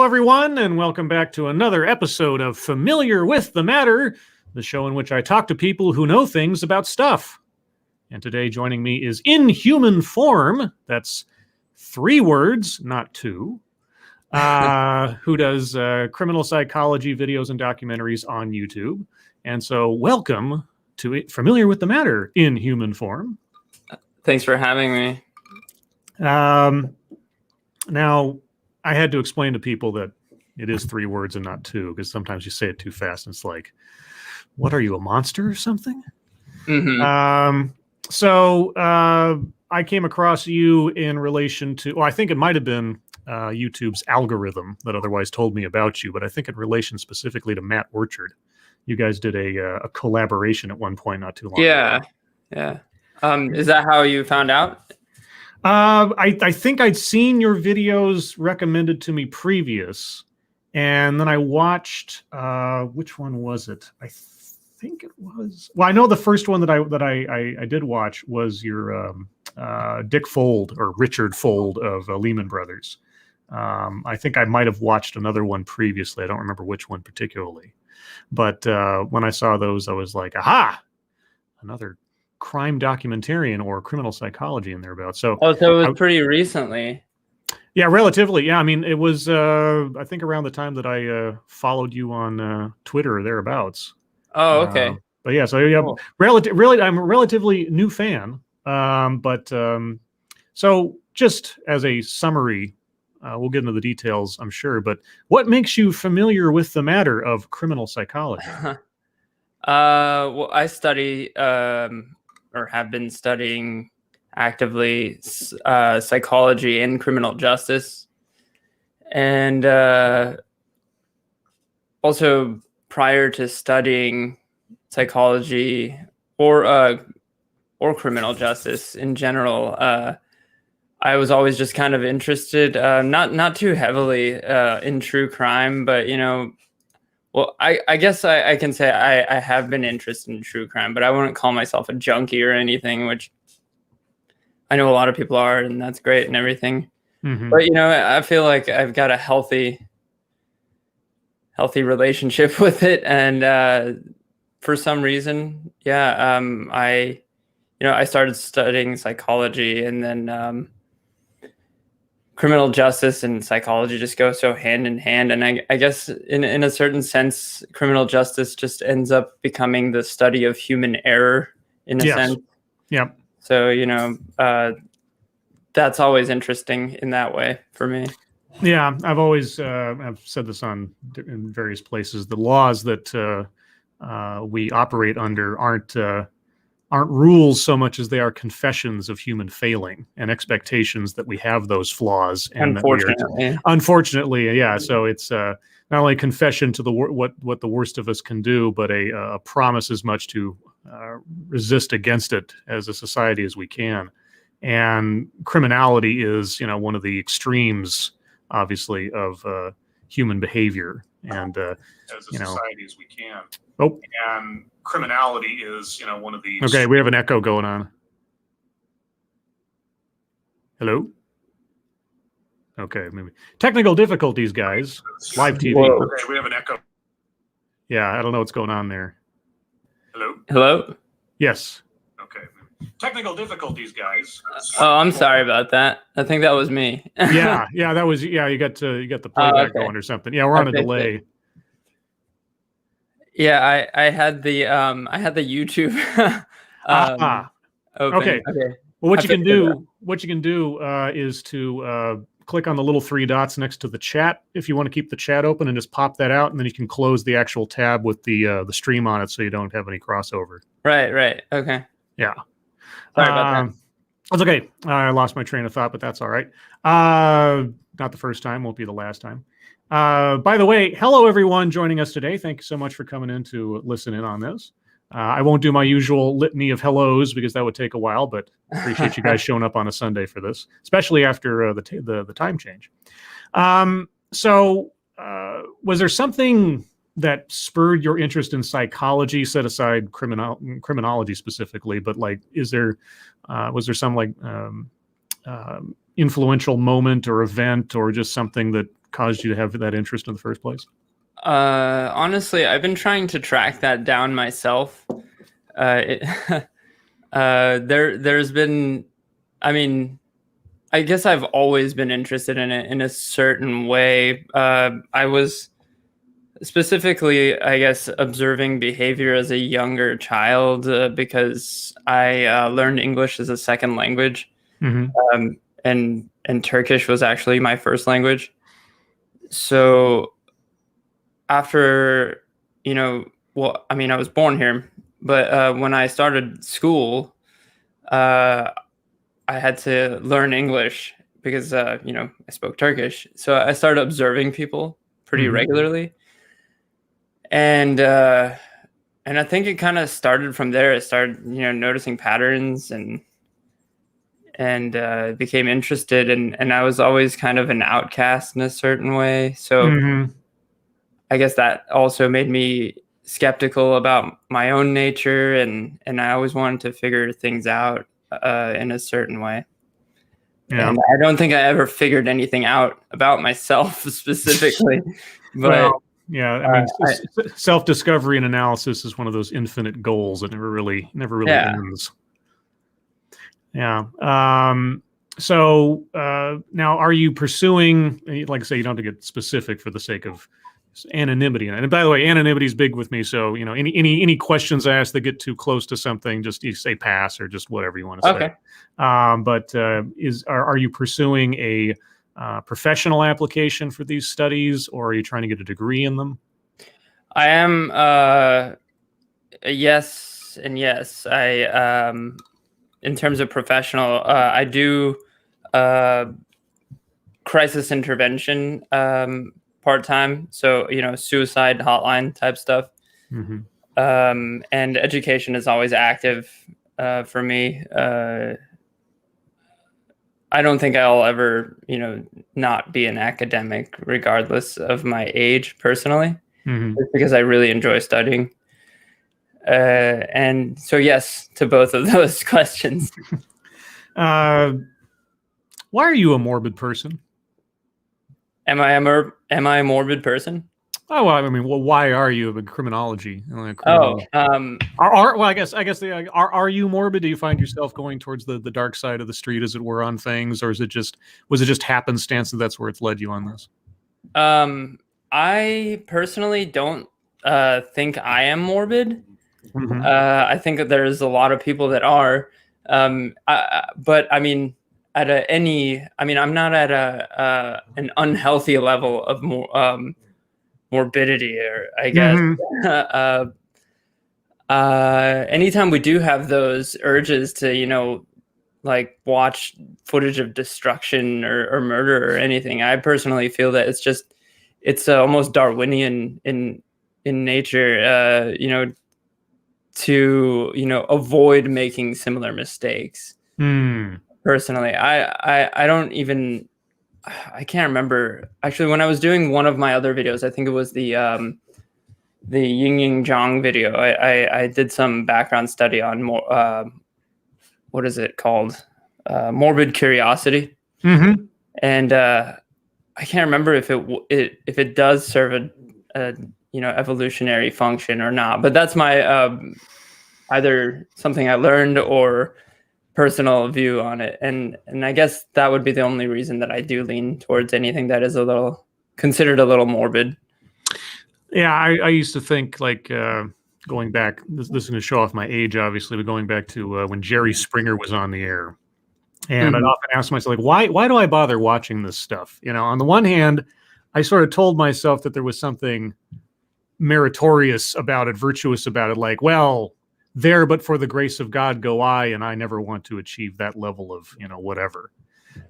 everyone, and welcome back to another episode of Familiar with the Matter, the show in which I talk to people who know things about stuff. And today joining me is In Human Form, that's 3 words, not 2, who does criminal psychology videos and documentaries on YouTube. And so welcome to Familiar with the Matter, In Human Form. Thanks for having me. Now, I had to explain to people that it is 3 words and not 2, because sometimes you say it too fast and it's like, what are you, a monster or something? Mm-hmm. So I came across you in relation to, well, I think it might have been YouTube's algorithm that otherwise told me about you, but I think in relation specifically to Matt Orchard. You guys did a collaboration at one point not too long ago. Yeah. Is that how you found out? I think I'd seen your videos recommended to me previous, and then I watched, which one was it? I think it was, well, I know the first one that I did watch was your Dick Fold or Richard Fold of Lehman Brothers. I think I might have watched another one previously. I don't remember which one particularly, but when I saw those, I was like, aha, another crime documentarian or criminal psychology in thereabouts. So it was pretty recently. Yeah, relatively. Yeah, I mean, it was I think around the time that I followed you on Twitter or thereabouts. Oh, okay. But yeah, so yeah, cool. Really, I'm a relatively new fan. So just as a summary, we'll get into the details, I'm sure. But what makes you familiar with the matter of criminal psychology? Well, I study or have been studying actively psychology and criminal justice, and also prior to studying psychology or criminal justice in general, I was always just kind of interested, not too heavily in true crime, but well, I guess I can say I have been interested in true crime, but I wouldn't call myself a junkie or anything, which I know a lot of people are, and that's great and everything. Mm-hmm. But, I feel like I've got a healthy relationship with it. And for some reason, I started studying psychology, and then criminal justice and psychology just go so hand in hand. And I guess in a certain sense, criminal justice just ends up becoming the study of human error in a sense. Yep. So, that's always interesting in that way for me. Yeah, I've always I've said this in various places. The laws that we operate under aren't rules so much as they are confessions of human failing and expectations that we have those flaws. And unfortunately, yeah. So it's not only a confession to what the worst of us can do, but a promise as much to resist against it as a society as we can. And criminality is, one of the extremes, obviously, of human behavior. And as a society as we can. Oh, and criminality is, one of the. Okay, we have an echo going on. Hello. Okay, maybe technical difficulties, guys. Live TV. Whoa. Okay, we have an echo. Yeah, I don't know what's going on there. Hello. Yes. Okay. Technical difficulties, guys. Oh, I'm sorry about that. I think that was me. yeah, that was. Yeah, you got the playback going or something. Yeah, we're on a delay. Yeah, I had the YouTube. Open. Okay. Well, what you can do is to click on the little 3 dots next to the chat if you want to keep the chat open, and just pop that out, and then you can close the actual tab with the stream on it, so you don't have any crossover. Right. Okay. Yeah. Sorry about that. That's okay. I lost my train of thought, but that's all right. Not the first time, won't be the last time. By the way, hello everyone joining us today. Thank you so much for coming in to listen in on this. I won't do my usual litany of hellos because that would take a while, but appreciate you guys showing up on a Sunday for this, especially after the time change. So was there something that spurred your interest in psychology, set aside criminology specifically, but like, was there some like influential moment or event, or just something that caused you to have that interest in the first place? Honestly, I've been trying to track that down myself. There's been, I mean, I guess I've always been interested in it in a certain way. I was specifically, I guess, observing behavior as a younger child because I learned English as a second language, and Turkish was actually my first language. So after, well, I mean, I was born here, but when I started school, I had to learn English because, I spoke Turkish. So I started observing people pretty regularly. And I think it kind of started from there. I started, noticing patterns and became interested. And I was always kind of an outcast in a certain way. So I guess that also made me skeptical about my own nature. And I always wanted to figure things out in a certain way. Yeah. And I don't think I ever figured anything out about myself specifically. But well, yeah, I mean, self-discovery and analysis is one of those infinite goals that never really ends. Yeah. So now, are you pursuing? Like I say, you don't have to get specific for the sake of anonymity. And by the way, anonymity is big with me. So any questions asked that get too close to something, just you say pass or just whatever you want to say. But are you pursuing a professional application for these studies, or are you trying to get a degree in them? I am yes and yes. I in terms of professional, I do crisis intervention part-time, so suicide hotline type stuff. And education is always active for me. I don't think I'll ever, not be an academic regardless of my age personally, just because I really enjoy studying. And so, yes, to both of those questions. Why are you a morbid person? Am I a morbid person? Oh, well, I mean, why are you in criminology? Well, I guess are you morbid? Do you find yourself going towards the dark side of the street, as it were, on things, or was it just happenstance that's where it's led you on this? I personally don't think I am morbid. I think that there's a lot of people that are, but I mean, I'm not at an unhealthy level of morbidity, or I guess. Anytime we do have those urges to, like watch footage of destruction or murder or anything, I personally feel that it's almost Darwinian in nature, to avoid making similar mistakes. Personally, I don't even. I can't remember. Actually, when I was doing one of my other videos, I think it was the Yin Yang Zhang video, I did some background study on what is it called? Morbid curiosity. And I can't remember if it does serve a evolutionary function or not. But that's my either something I learned or personal view on it, and I guess that would be the only reason that I do lean towards anything that is considered a little morbid. Yeah, I used to think, like, going back, this is going to show off my age, obviously, but going back to when Jerry Springer was on the air, and I'd often ask myself, like, why do I bother watching this stuff? On the one hand, I sort of told myself that there was something meritorious about it, virtuous about it, like, well, there, but for the grace of God go I, and I never want to achieve that level of, whatever.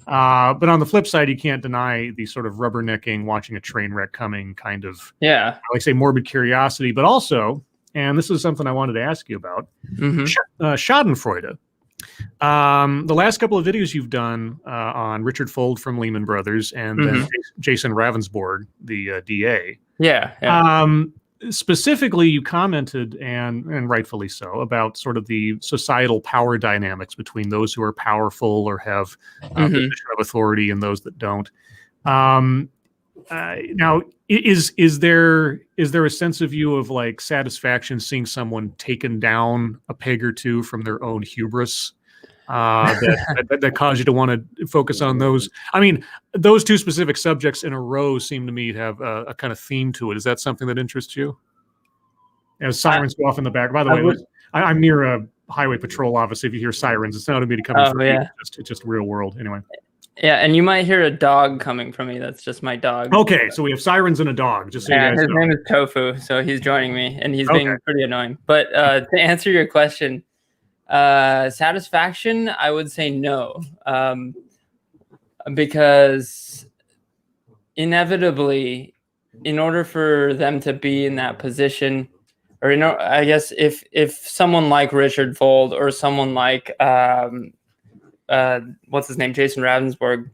But on the flip side, you can't deny the sort of rubbernecking, watching a train wreck coming kind of, I like say, morbid curiosity, but also, and this is something I wanted to ask you about, Schadenfreude. The last couple of videos you've done on Richard Fuld from Lehman Brothers and then Jason Ravensborg, the DA. Specifically, you commented, and rightfully so, about sort of the societal power dynamics between those who are powerful or have position of authority and those that don't. Now, is there a sense of you of like satisfaction seeing someone taken down a peg or two from their own hubris? That cause you to want to focus on those. I mean, those two specific subjects in a row seem to me to have a kind of theme to it. Is that something that interests you? As sirens go off in the back. By the way, I'm near a highway patrol office. If you hear sirens, it's not to be coming from me. It's just real world. Anyway. Yeah, and you might hear a dog coming from me. That's just my dog. Okay, so we have sirens and a dog. Just so you guys his know. name is Tofu, so he's joining me, and he's being pretty annoying. But to answer your question, satisfaction, I would say no, because inevitably, in order for them to be in that position, or I guess if someone like Richard Fold or someone like what's his name, Jason Ravensburg,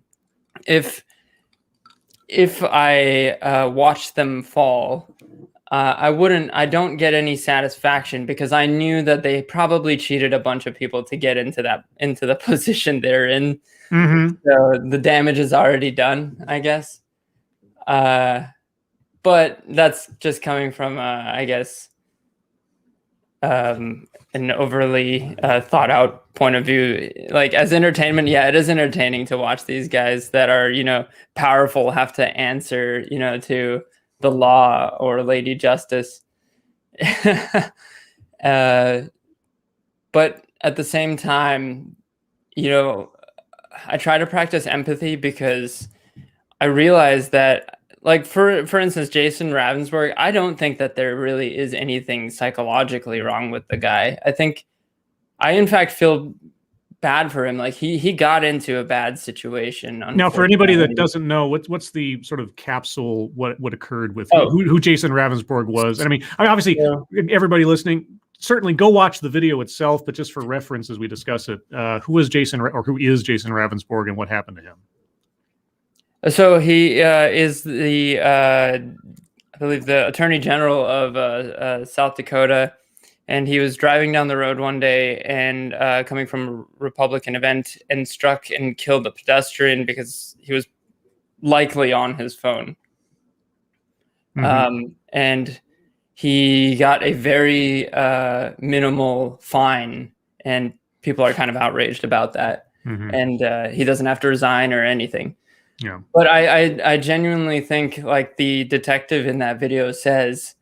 if I watched them fall, I don't get any satisfaction because I knew that they probably cheated a bunch of people to get into the position they're in. Mm-hmm. So the damage is already done, I guess. But that's just coming from, I guess, an overly thought out point of view. Like as entertainment, yeah, it is entertaining to watch these guys that are, powerful have to answer, to the law or Lady Justice. But at the same time, I try to practice empathy because I realize that, like, for instance, Jason Ravensburg, I don't think that there really is anything psychologically wrong with the guy. I in fact feel bad for him. Like he got into a bad situation. Now, for anybody that doesn't know, what's the sort of capsule, what occurred with who Jason Ravensburg was? And I mean, obviously, everybody listening, certainly go watch the video itself, but just for reference as we discuss it, who is Jason Ravensburg and what happened to him? So he is I believe the Attorney General of South Dakota, and he was driving down the road one day and coming from a Republican event and struck and killed a pedestrian because he was likely on his phone. Mm-hmm. And he got a very minimal fine, and people are kind of outraged about that. Mm-hmm. And he doesn't have to resign or anything. Yeah. But I genuinely think, like the detective in that video says,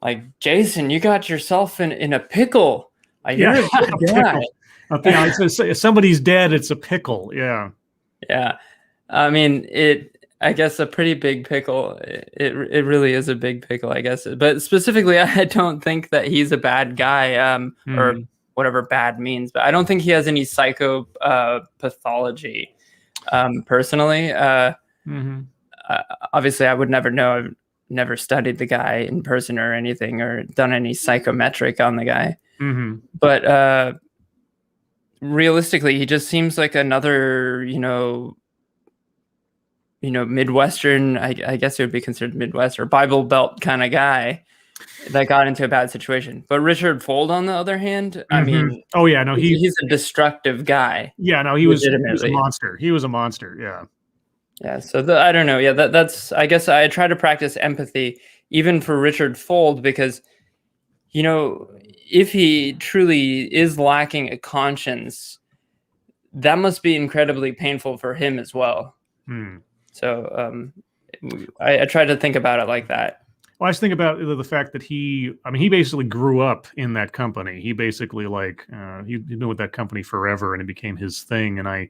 like, Jason, you got yourself in a pickle. You're a good guy. If somebody's dead, it's a pickle. Yeah. Yeah. I mean, I guess a pretty big pickle. It really is a big pickle, I guess. But specifically, I don't think that he's a bad guy, or whatever bad means. But I don't think he has any psychopathology. Personally, obviously I would never know. I've never studied the guy in person or anything, or done any psychometric on the guy. Mm-hmm. But realistically, he just seems like another, Midwestern, I guess it would be considered Midwest or Bible Belt kind of guy that got into a bad situation. But Richard Fold, on the other hand, I mean, he's a destructive guy. Yeah, no, he was a monster. He was a monster. Yeah. Yeah. So I don't know. Yeah, that's, I guess I try to practice empathy even for Richard Fold because, if he truly is lacking a conscience, that must be incredibly painful for him as well. So I try to think about it like that. Well, I just think about the fact that he basically grew up in that company. He basically he'd been with that company forever, and it became his thing. And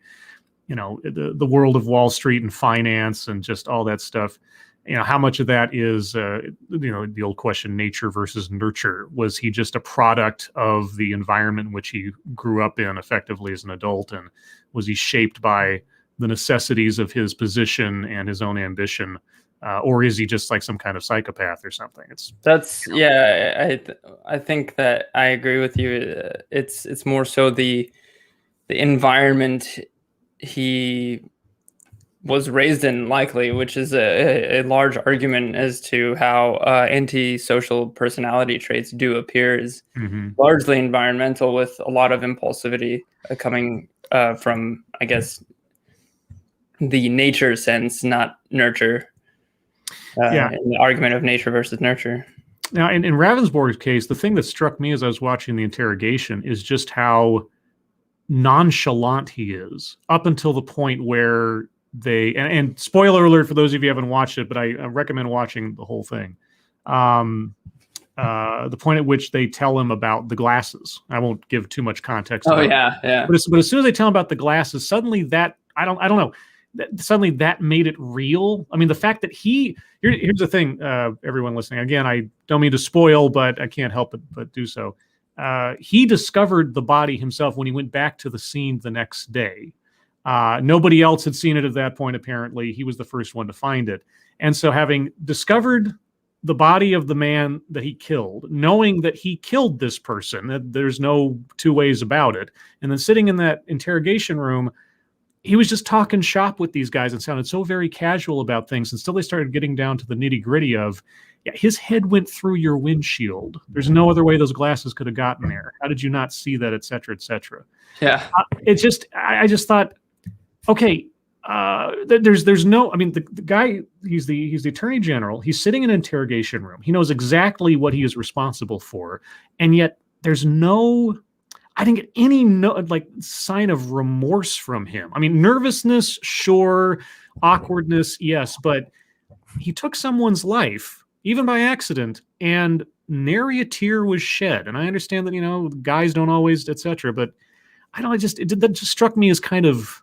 the world of Wall Street and finance and just all that stuff. How much of that is the old question, nature versus nurture? Was he just a product of the environment in which he grew up in, effectively as an adult, and was he shaped by the necessities of his position and his own ambition? Or is he just like some kind of psychopath or something? I think that I agree with you. It's more so the environment he was raised in, likely, which is a large argument as to how antisocial personality traits do appear, is largely environmental, with a lot of impulsivity coming from, I guess, the nature sense, not nurture. Yeah. in the argument of nature versus nurture. Now, in Ravensbourg's case, the thing that struck me as I was watching the interrogation is just how nonchalant he is up until the point where and spoiler alert for those of you who haven't watched it, but I recommend watching the whole thing. The point at which they tell him about the glasses. I won't give too much context. Oh yeah. But as soon as they tell him about the glasses, suddenly that I don't know. Suddenly that made it real. I mean, the fact that here's the thing, everyone listening. Again, I don't mean to spoil, but I can't help but do so. He discovered the body himself when he went back to the scene the next day. Nobody else had seen it at that point, apparently. He was the first one to find it. And so having discovered the body of the man that he killed, knowing that he killed this person, that there's no two ways about it, and then sitting in that interrogation room, he was just talking shop with these guys and sounded so very casual about things until they started getting down to the nitty-gritty of, yeah, his head went through your windshield. There's no other way those glasses could have gotten there. How did you not see that, et cetera, et cetera? Yeah. I just thought, okay, there's no, I mean, the guy, he's the attorney general. He's sitting in an interrogation room. He knows exactly what he is responsible for. And yet there's no, I didn't get any sign of remorse from him. I mean, nervousness, sure. Awkwardness, yes. But he took someone's life, even by accident, and nary a tear was shed. And I understand that, guys don't always, etc. But I don't know, that just struck me as kind of,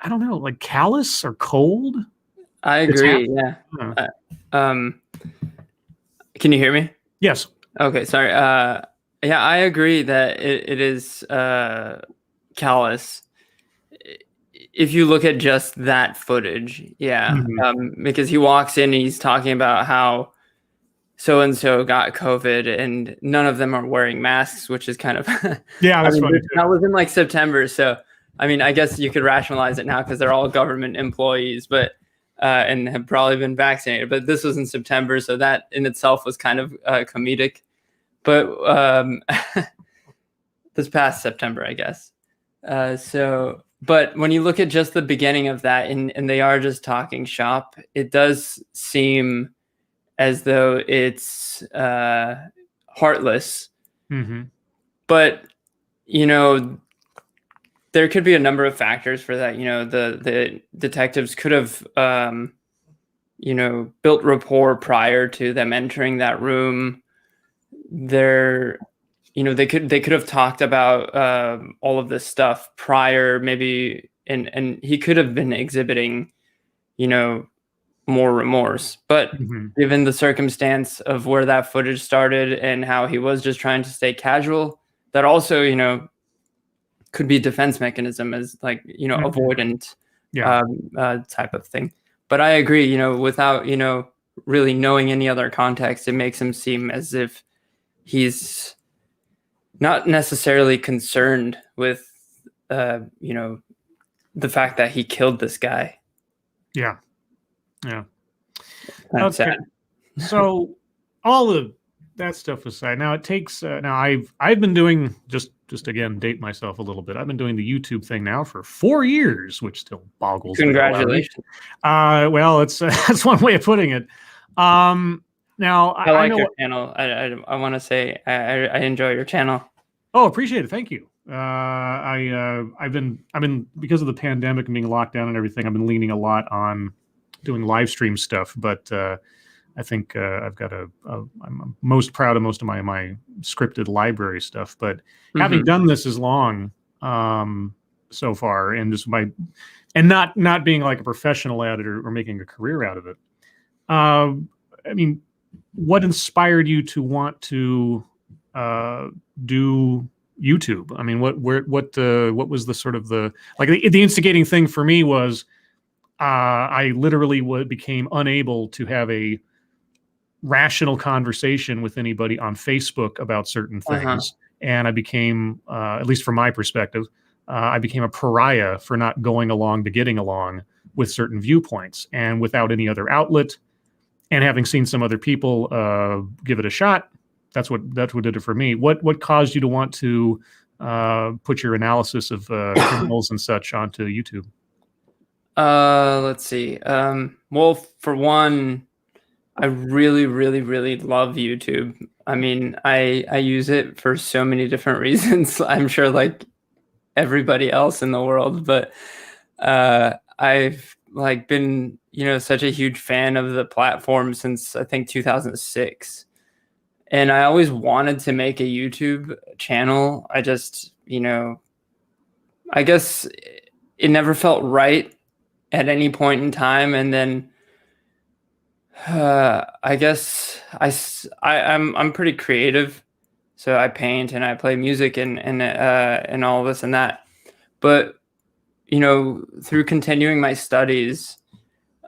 I don't know, like callous or cold. I agree. Yeah. Can you hear me? Yes. Okay. Sorry. Yeah, I agree that it is callous. If you look at just that footage, yeah, because he walks in and he's talking about how so-and-so got COVID and none of them are wearing masks, which is kind of yeah, that's funny. That was in like September, so I mean, I guess you could rationalize it now because they're all government employees, but and have probably been vaccinated. But this was in September, so that in itself was kind of comedic. But this past September, I guess. But when you look at just the beginning of that, and they are just talking shop, it does seem as though it's heartless. Mm-hmm. But, there could be a number of factors for that. The detectives could have, built rapport prior to them entering that room. They could have talked about all of this stuff prior, maybe, and he could have been exhibiting, more remorse. But given the circumstance of where that footage started and how he was just trying to stay casual, that also, could be a defense mechanism as avoidant type of thing. But I agree, without, really knowing any other context, it makes him seem as if he's not necessarily concerned with, the fact that he killed this guy. Yeah. Yeah. That's sad. So all of that stuff aside, now it takes, now I've been doing, just again, date myself a little bit. I've been doing the YouTube thing now for 4 years, which still boggles. Congratulations. Well, that's one way of putting it. Now I like your channel. I want to say I enjoy your channel. Oh, appreciate it. Thank you. I've been because of the pandemic and being locked down and everything, I've been leaning a lot on doing live stream stuff. But I think I've got I'm most proud of most of my scripted library stuff. But having done this as long so far, and just not being like a professional at it or making a career out of it. I mean, what inspired you to want to do YouTube? I mean, what was the sort of the instigating thing for me was I literally became unable to have a rational conversation with anybody on Facebook about certain things, and I became, at least from my perspective, I became a pariah for not going along to getting along with certain viewpoints, and without any other outlet. And having seen some other people give it a shot, that's what did it for me. What caused you to want to put your analysis of criminals and such onto YouTube? Let's see. Well, for one, I really, really, really love YouTube. I mean, I use it for so many different reasons. I'm sure like everybody else in the world, but I've like been, such a huge fan of the platform since I think 2006. And I always wanted to make a YouTube channel. I just, I guess it never felt right at any point in time. And then I guess I'm pretty creative, so I paint and I play music and all this and that. But through continuing my studies,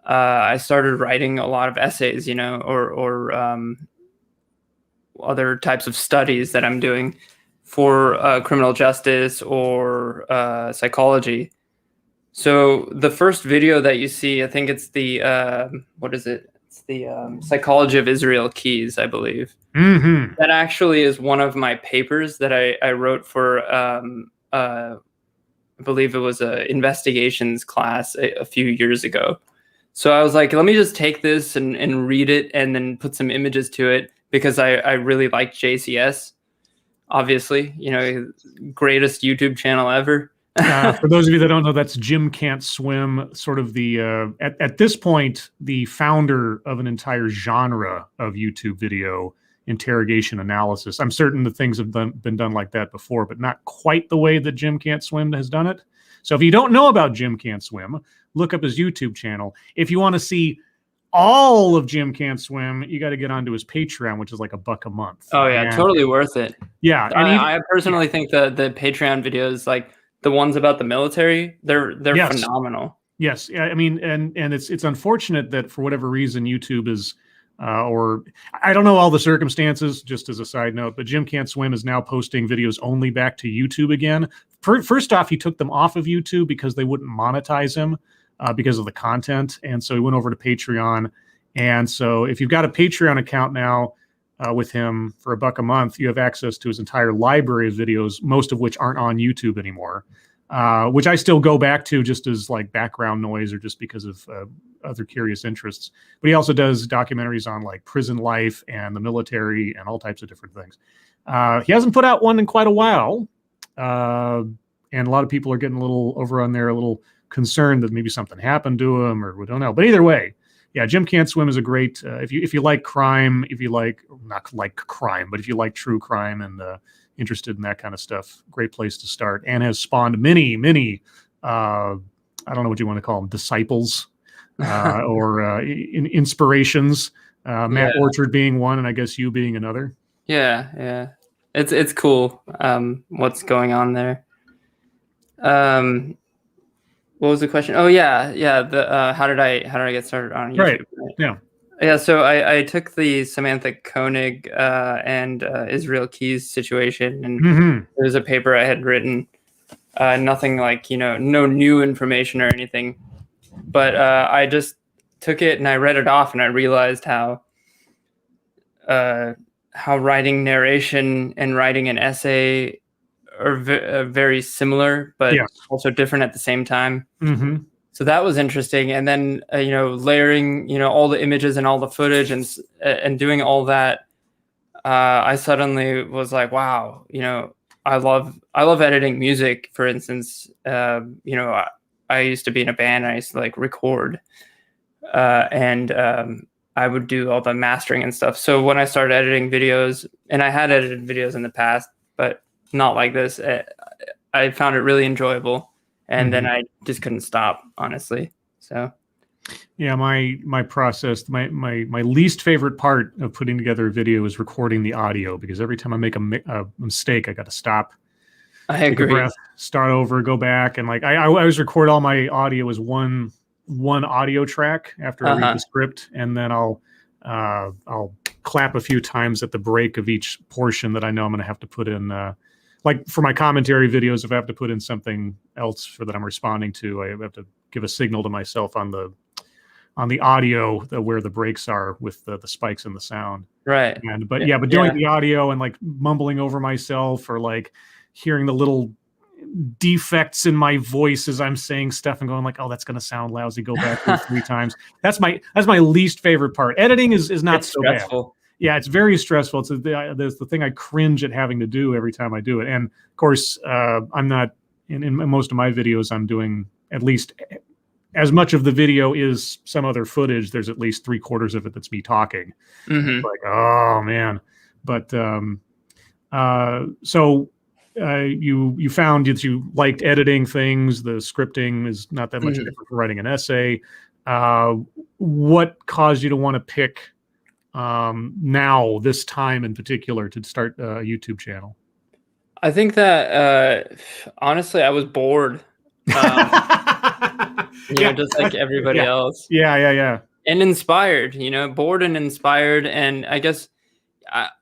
I started writing a lot of essays, or other types of studies that I'm doing for criminal justice or psychology. So the first video that you see, I think it's the what is it? It's the Psychology of Israel Keys, I believe. Mm-hmm. That actually is one of my papers that I wrote for. I believe it was a investigations class a few years ago. So I was like, let me just take this and read it and then put some images to it because I really like JCS. Obviously, greatest YouTube channel ever. For those of you that don't know, that's Jim Can't Swim, sort of the, at this point, the founder of an entire genre of YouTube video interrogation analysis. I'm certain that things have been done like that before, but not quite the way that Jim Can't Swim has done it. So if you don't know about Jim Can't Swim, look up his YouTube channel. If you want to see all of Jim Can't Swim, you got to get onto his Patreon, which is like $1 a month. Oh yeah, and, totally worth it. Yeah, and I personally think the Patreon videos, like the ones about the military, they're yes. phenomenal. Yes, I mean, and it's unfortunate that for whatever reason YouTube is, or I don't know all the circumstances. Just as a side note, but Jim Can't Swim is now posting videos only back to YouTube again. First off, he took them off of YouTube because they wouldn't monetize him because of the content, and so he went over to Patreon. And so, if you've got a Patreon account now with him for $1 a month, you have access to his entire library of videos, most of which aren't on YouTube anymore. Which I still go back to just as like background noise or just because of other curious interests. But he also does documentaries on like prison life and the military and all types of different things. He hasn't put out one in quite a while. And a lot of people are getting a little over on there, a little concerned that maybe something happened to him or we don't know. But either way, yeah, Jim Can't Swim is a great, if you like crime, if you like, not like crime, but if you like true crime and interested in that kind of stuff, great place to start, and has spawned many I don't know what you want to call them, disciples or inspirations, Matt Orchard being one, and I guess you being another. Yeah, it's cool what's going on there. What was the question? Oh yeah, the how did I get started on YouTube? Right. Yeah, so I took the Samantha Koenig and Israel Keys situation, and it was a paper I had written. Nothing like, no new information or anything. But I just took it and I read it off, and I realized how writing narration and writing an essay are very similar, but also different at the same time. So that was interesting. And then, layering, all the images and all the footage and doing all that, I suddenly was like, wow, I love editing music, for instance. I used to be in a band. I used to like record and I would do all the mastering and stuff. So when I started editing videos, and I had edited videos in the past, but not like this, I found it really enjoyable. And then I just couldn't stop, honestly. So, yeah, my process, my least favorite part of putting together a video is recording the audio, because every time I make a mistake, I got to stop. I agree. Take a breath, start over, go back, and like I always record all my audio as one audio track after I read the script, and then I'll clap a few times at the break of each portion that I know I'm going to have to put in. Like for my commentary videos, if I have to put in something else that I'm responding to, I have to give a signal to myself on the audio where the breaks are with the spikes in the sound. Right. But doing the audio and like mumbling over myself, or like hearing the little defects in my voice as I'm saying stuff and going like, oh, that's going to sound lousy. Go back to it 3 times. That's my least favorite part. Editing is not so stressful. bad. Yeah, it's very stressful. It's the thing I cringe at having to do every time I do it. And of course, I'm not in most of my videos. I'm doing at least as much of the video is some other footage. There's at least 3/4 of it that's me talking. Mm-hmm. Like, oh man. But so you found that you liked editing things. The scripting is not that much different from writing an essay. What caused you to want to pick now, this time in particular, to start a YouTube channel? I think that honestly, I was bored. Just like everybody else. Yeah. And inspired, bored and inspired. And I guess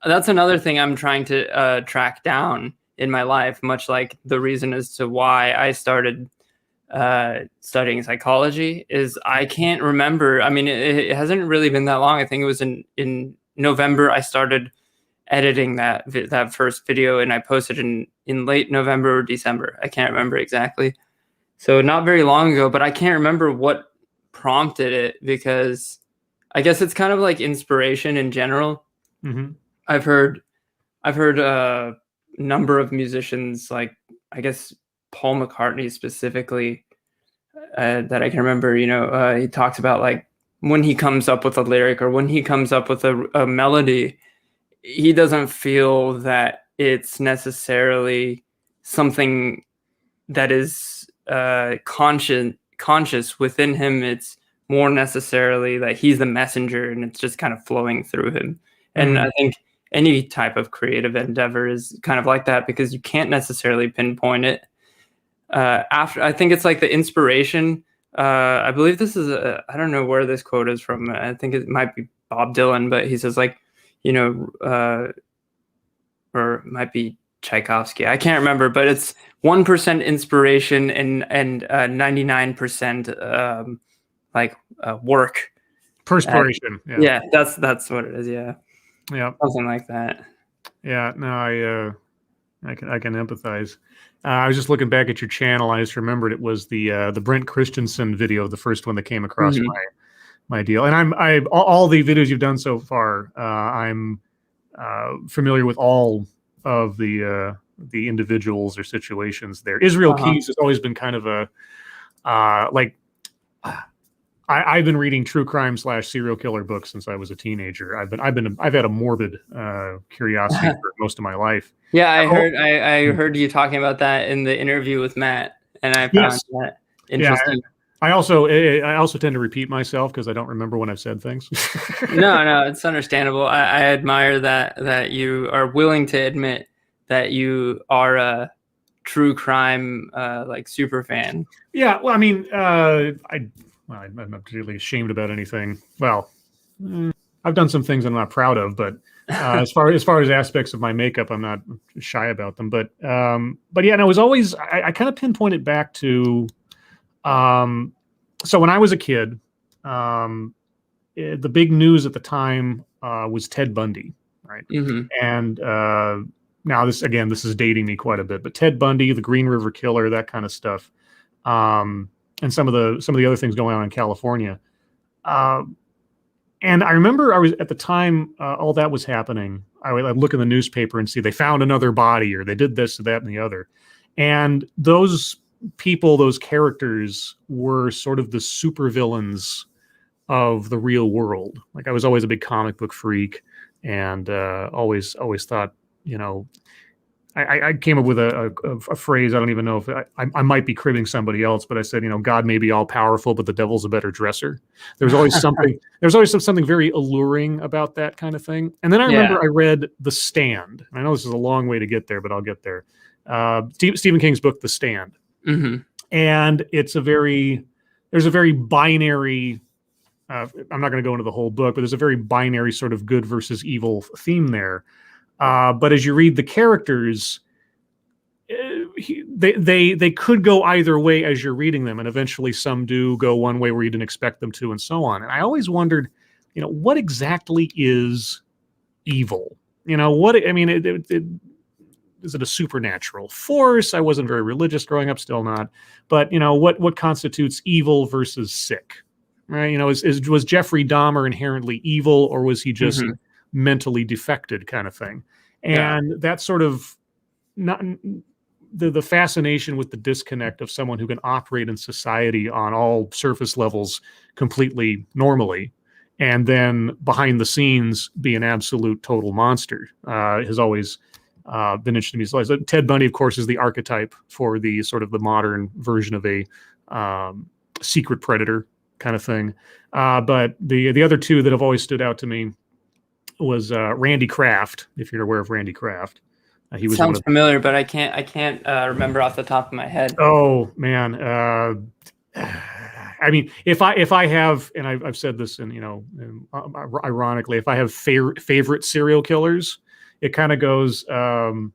that's another thing I'm trying to track down in my life, much like the reason as to why I started studying psychology is I can't remember. I mean, it hasn't really been that long. I think it was in November I started editing that first video, and I posted in late November or December. I can't remember exactly. So not very long ago, but I can't remember what prompted it, because I guess it's kind of like inspiration in general. Mm-hmm. I've heard a number of musicians, like I guess Paul McCartney specifically, that I can remember, he talks about like when he comes up with a lyric or when he comes up with a melody, he doesn't feel that it's necessarily something that is conscious within him. It's more necessarily that he's the messenger and it's just kind of flowing through him. And I think any type of creative endeavor is kind of like that, because you can't necessarily pinpoint it. I think it's like the inspiration. I believe this is I don't know where this quote is from. I think it might be Bob Dylan, but he says like, or it might be Tchaikovsky. I can't remember, but it's 1% inspiration and 99% work. Perspiration. Yeah, that's what it is. Yeah, something like that. Yeah, no, I can empathize. I was just looking back at your channel. I just remembered it was the Brent Christensen video, the first one that came across my deal. And I all the videos you've done so far, I'm familiar with all of the individuals or situations there. Israel Keys has always been kind of a I've been reading true crime / serial killer books since I was a teenager. I've had a morbid curiosity for most of my life. Yeah, I heard you talking about that in the interview with Matt, and I found that interesting. Yeah, I also tend to repeat myself because I don't remember when I've said things. No, it's understandable. I admire that you are willing to admit that you are a true crime super fan. Yeah, well, I mean, I'm not particularly ashamed about anything. Well, I've done some things I'm not proud of, but as far as aspects of my makeup, I'm not shy about them. But yeah, and I was always I kind of pinpoint it back to so when I was a kid, the big news at the time was Ted Bundy, right? Mm-hmm. And now this is dating me quite a bit, but Ted Bundy, the Green River Killer, that kind of stuff. And some of the other things going on in California. And I remember I was at the time all that was happening. I'd look in the newspaper and see they found another body or they did this or that and the other. And those people, those characters were sort of the supervillains of the real world. Like I was always a big comic book freak and always thought, I came up with a phrase. I don't even know if I might be cribbing somebody else, but I said, God may be all powerful, but the devil's a better dresser. There's always something. There's always something very alluring about that kind of thing. And then I remember I read The Stand. I know this is a long way to get there, but I'll get there. Stephen King's book, The Stand, and there's a very binary. I'm not going to go into the whole book, but there's a very binary sort of good versus evil theme there. But as you read the characters, they could go either way as you're reading them, and eventually some do go one way where you didn't expect them to, and so on. And I always wondered, what exactly is evil? is it a supernatural force? I wasn't very religious growing up, still not. But what constitutes evil versus sick, right? Was Jeffrey Dahmer inherently evil, or was he just mentally defected, kind of thing? And that sort of not the fascination with the disconnect of someone who can operate in society on all surface levels completely normally, and then behind the scenes be an absolute total monster, has always been interesting to me. So Ted Bundy, of course, is the archetype for the sort of the modern version of a secret predator kind of thing. But the other two that have always stood out to me was Randy Kraft, if you're aware of Randy Kraft. He was sounds familiar, but I can't remember off the top of my head. Oh man, I mean, if I have, and I've said this, and ironically, if I have favorite serial killers, it kind of goes. Well,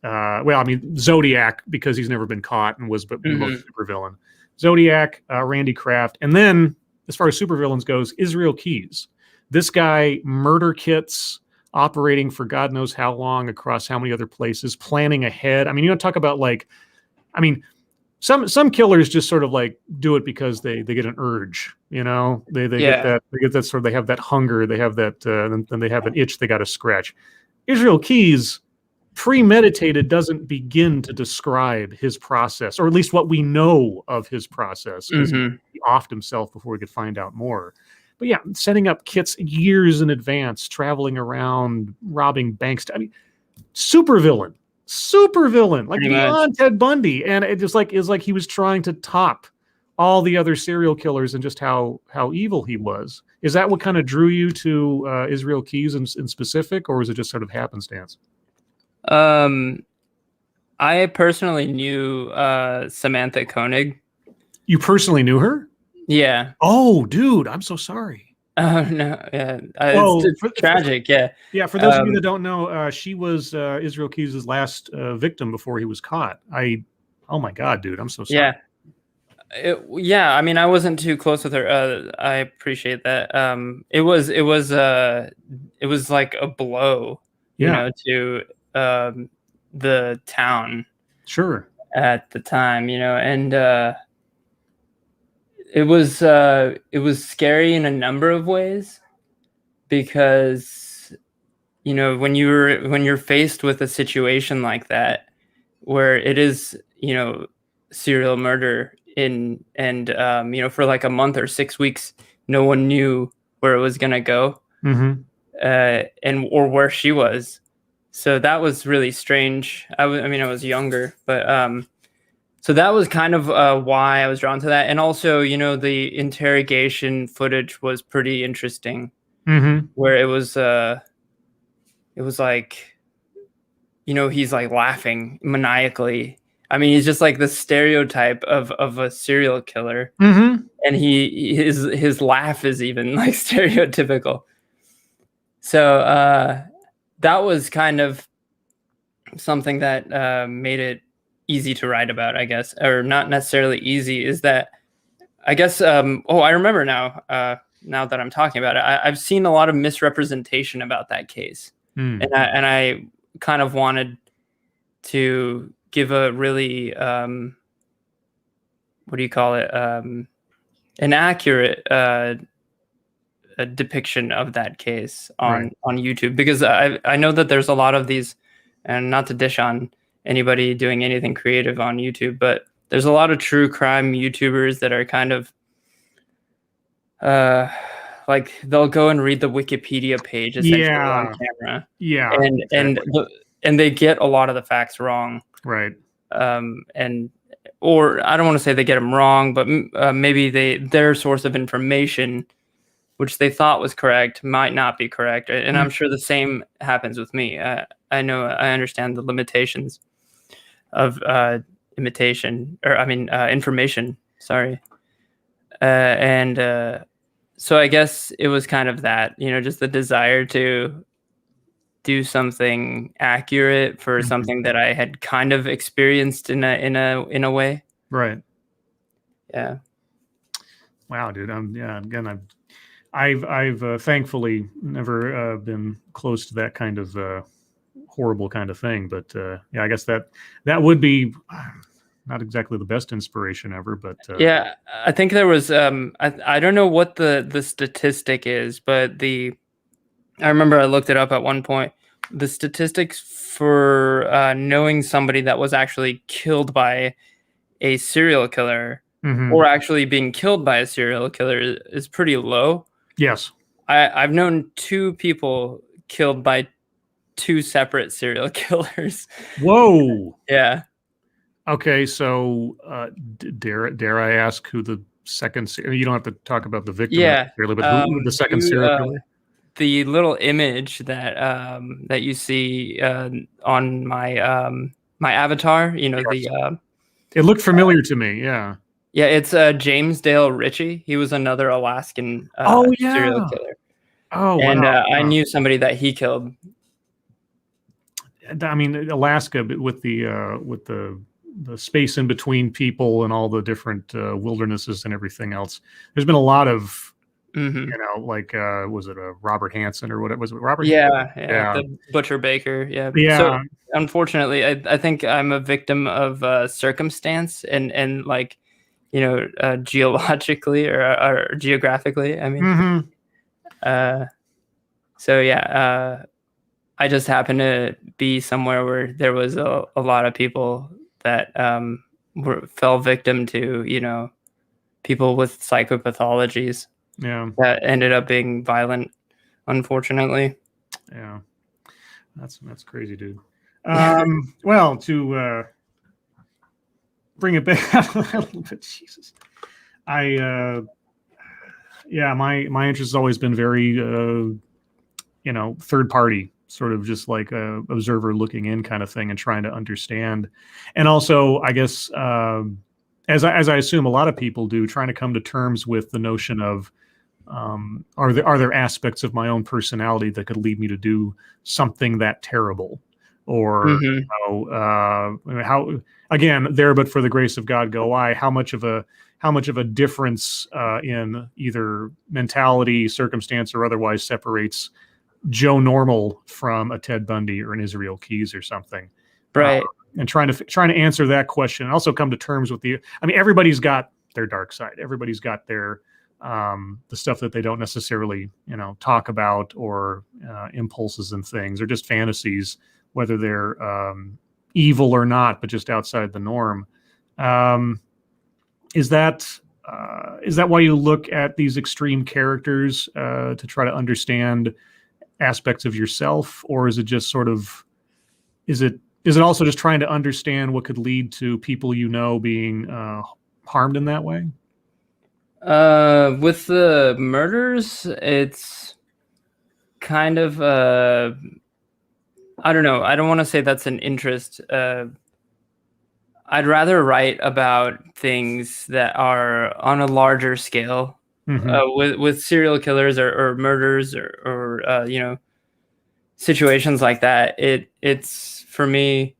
I mean, Zodiac, because he's never been caught and was the most supervillain. Zodiac, Randy Kraft, and then as far as supervillains goes, Israel Keys. This guy murder kits, operating for God knows how long across how many other places, planning ahead. I mean, you don't talk about some killers just sort of like do it because they get an urge, they get that sort of, they have that hunger, they have that, then they have an itch they got to scratch. Israel Keys, premeditated doesn't begin to describe his process, or at least what we know of his process, because he offed himself before we could find out more. But yeah, setting up kits years in advance, traveling around, robbing banks. I mean, supervillain, like beyond Ted Bundy. And it just like is like he was trying to top all the other serial killers and just how evil he was. Is that what kind of drew you to Israel Keys in specific, or was it just sort of happenstance? I personally knew Samantha Koenig. You personally knew her? Yeah. Oh, dude, I'm so sorry. Oh no, yeah, it's tragic. Yeah. For those of you that don't know, she was Israel Keys' last victim before he was caught. Oh my God, dude, I'm so sorry. Yeah. I mean, I wasn't too close with her. I appreciate that. It was like a blow, to the town. Sure. At the time, and. It was scary in a number of ways, because when you're faced with a situation like that, where it is serial murder and for like a month or 6 weeks, no one knew where it was gonna go, or where she was. So that was really strange. I was younger, but so that was kind of why I was drawn to that. And also, the interrogation footage was pretty interesting, where it was like, he's like laughing maniacally. I mean, he's just like the stereotype of a serial killer. And his laugh is even like stereotypical. So that was kind of something that made it easy to write about, I guess, or not necessarily easy, is that I guess I remember now that I'm talking about it, I've seen a lot of misrepresentation about that case. And I kind of wanted to give a really what do you call it, an accurate a depiction of that case on YouTube, because I know that there's a lot of these, and not to dish on anybody doing anything creative on YouTube, but there's a lot of true crime YouTubers that are kind of like they'll go and read the Wikipedia page essentially on camera. Yeah. And they get a lot of the facts wrong. Right. Or I don't want to say they get them wrong, but maybe their source of information, which they thought was correct, might not be correct. And I'm sure the same happens with me. I understand the limitations of information. Sorry. So I guess it was kind of that, just the desire to do something accurate for something that I had kind of experienced in a way. Right. Yeah. Wow, dude. I've thankfully never been close to that kind of horrible kind of thing. But yeah, I guess that would be not exactly the best inspiration ever. But yeah, I think there was I don't know what the statistic is, but I remember I looked it up at one point. The statistics for knowing somebody that was actually killed by a serial killer or actually being killed by a serial killer is pretty low. Yes. I've known 2 people killed by 2 separate serial killers. Whoa. Yeah. Okay, so dare I ask who the second? You don't have to talk about the victim necessarily, but who the second serial killer? The little image that that you see on my my avatar, It looked familiar to me. Yeah. Yeah, it's James Dale Ritchie. He was another Alaskan serial killer. Oh, and wow. I knew somebody that he killed. I mean, Alaska with the space in between people and all the different wildernesses and everything else. There's been a lot of, like was it a Robert Hansen or what? Was it Robert? Yeah, the Butcher Baker. Yeah. So unfortunately, I think I'm a victim of circumstance and like, geologically or geographically. I mean, so yeah, I just happened to be somewhere where there was a lot of people that fell victim to, people with psychopathologies. Yeah. That ended up being violent, unfortunately. Yeah. That's crazy, dude. Well, to bring it back a little bit, Jesus. My interest has always been very third party, sort of just like a observer looking in kind of thing and trying to understand. And also, I guess, as I assume a lot of people do, trying to come to terms with the notion of are there aspects of my own personality that could lead me to do something that terrible, or how, again, there but for the grace of God go I. How much of a difference in either mentality, circumstance, or otherwise separates Joe Normal from a Ted Bundy or an Israel Keys or something, right? And trying to answer that question, and also come to terms with everybody's got their dark side. Everybody's got their the stuff that they don't necessarily talk about, or impulses and things, or just fantasies, whether they're evil or not, but just outside the norm. Is that why you look at these extreme characters to try to understand aspects of yourself, or is it just sort of, is it also just trying to understand what could lead to people being harmed in that way? With the murders, it's kind of I don't know. I don't want to say that's an interest. I'd rather write about things that are on a larger scale. With serial killers or murders or situations like that. It's for me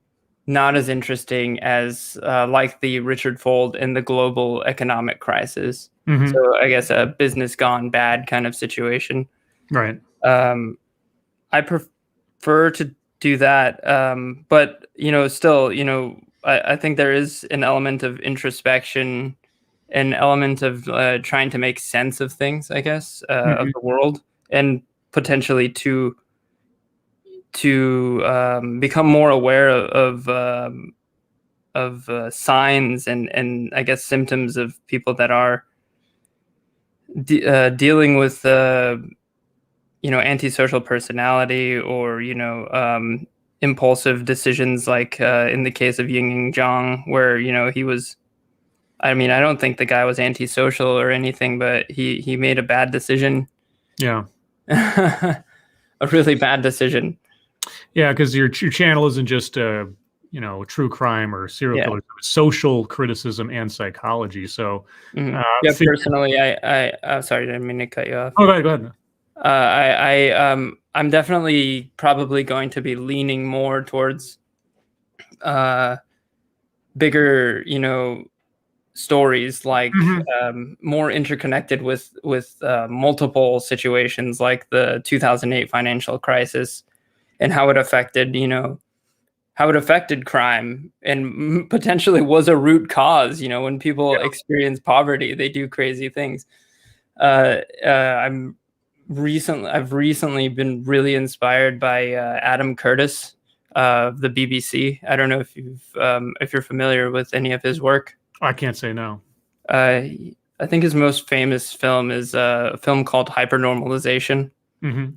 not as interesting as like the Richard Fuld in the global economic crisis. So I guess a business gone bad kind of situation. Right. I prefer to do that. But still, I think there is an element of introspection, an element of trying to make sense of things, I guess, of the world, and potentially to become more aware of signs and I guess symptoms of people that are dealing with antisocial personality or impulsive decisions, like in the case of Yin Zhang, where he was. I mean, I don't think the guy was antisocial or anything, but he made a bad decision. Yeah. A really bad decision. Yeah, because your channel isn't just true crime or serial killers, social criticism and psychology. So personally, I sorry, I didn't mean to cut you off. Oh, go ahead. I'm definitely probably going to be leaning more towards bigger, stories, like more interconnected with multiple situations, like the 2008 financial crisis, and how it affected, how it affected crime and potentially was a root cause. When people experience poverty, they do crazy things. I've recently been really inspired by Adam Curtis of the BBC. I don't know if you're familiar with any of his work. I can't say no. I think his most famous film is a film called Hypernormalization. Mm-hmm.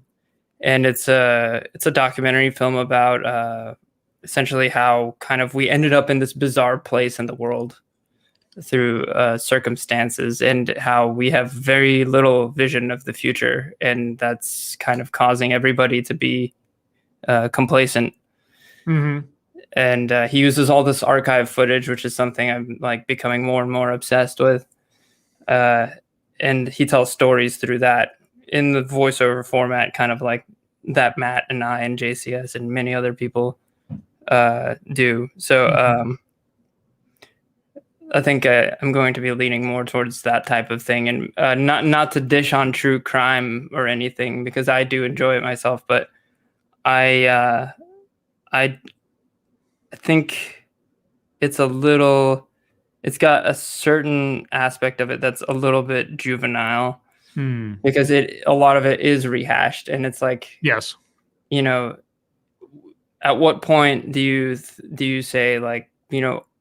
And it's a documentary film about essentially how kind of we ended up in this bizarre place in the world through circumstances, and how we have very little vision of the future, and that's kind of causing everybody to be complacent. Mm-hmm. And he uses all this archive footage, which is something I'm like becoming more and more obsessed with. And he tells stories through that in the voiceover format, kind of like that Matt and I and JCS and many other people do. So I think I'm going to be leaning more towards that type of thing, and not to dish on true crime or anything, because I do enjoy it myself, but I think it's got a certain aspect of it that's a little bit juvenile, because a lot of it is rehashed, and it's like, yes, at what point do you say, like,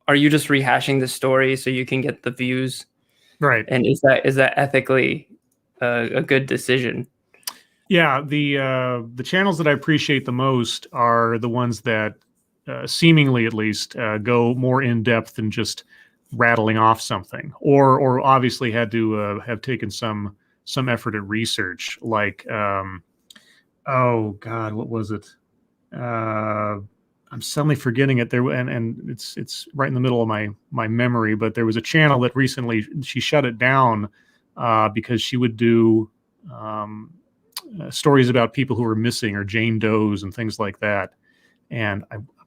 are you just rehashing the story so you can get the views, right? And is that ethically a good decision? Yeah, the channels that I appreciate the most are the ones that seemingly, at least, go more in depth than just rattling off something, or obviously had to have taken some effort at research. Like, oh God, what was it? I'm suddenly forgetting it. There, and it's right in the middle of my memory. But there was a channel that recently she shut it down because she would do stories about people who were missing, or Jane Does and things like that. And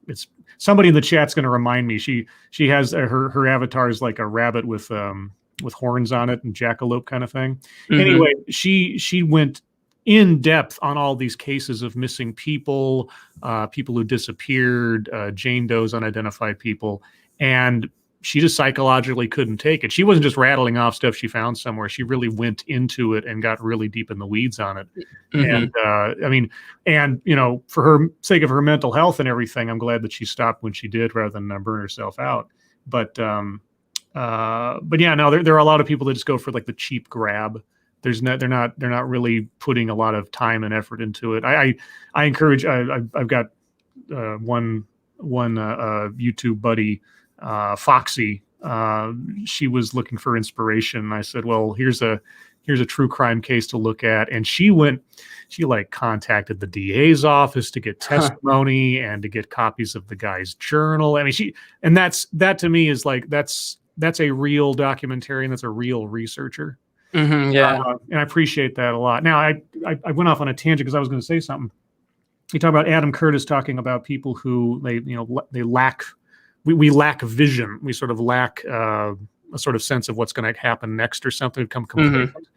it's somebody in the chat's going to remind me. She has her avatar is like a rabbit with horns on it and jackalope kind of thing. Mm-hmm. Anyway, she went in depth on all these cases of missing people, people who disappeared, Jane Doe's, unidentified people, and she just psychologically couldn't take it. She wasn't just rattling off stuff she found somewhere. She really went into it and got really deep in the weeds on it. Mm-hmm. And for her sake of her mental health and everything, I'm glad that she stopped when she did, rather than burn herself out. But yeah, no, there are a lot of people that just go for like the cheap grab. They're not really putting a lot of time and effort into it. I encourage. I've got one YouTube buddy, Foxy. She was looking for inspiration, and I said, well, here's a true crime case to look at. And she like contacted the DA's office to get testimony and to get copies of the guy's journal. I mean, that to me is like, that's a real documentarian. That's a real researcher. Mm-hmm, yeah. And I appreciate that a lot. Now, I went off on a tangent because I was going to say something. You talk about Adam Curtis talking about people who they lack. We lack vision. We sort of lack a sort of sense of what's going to happen next or something. Become complacent.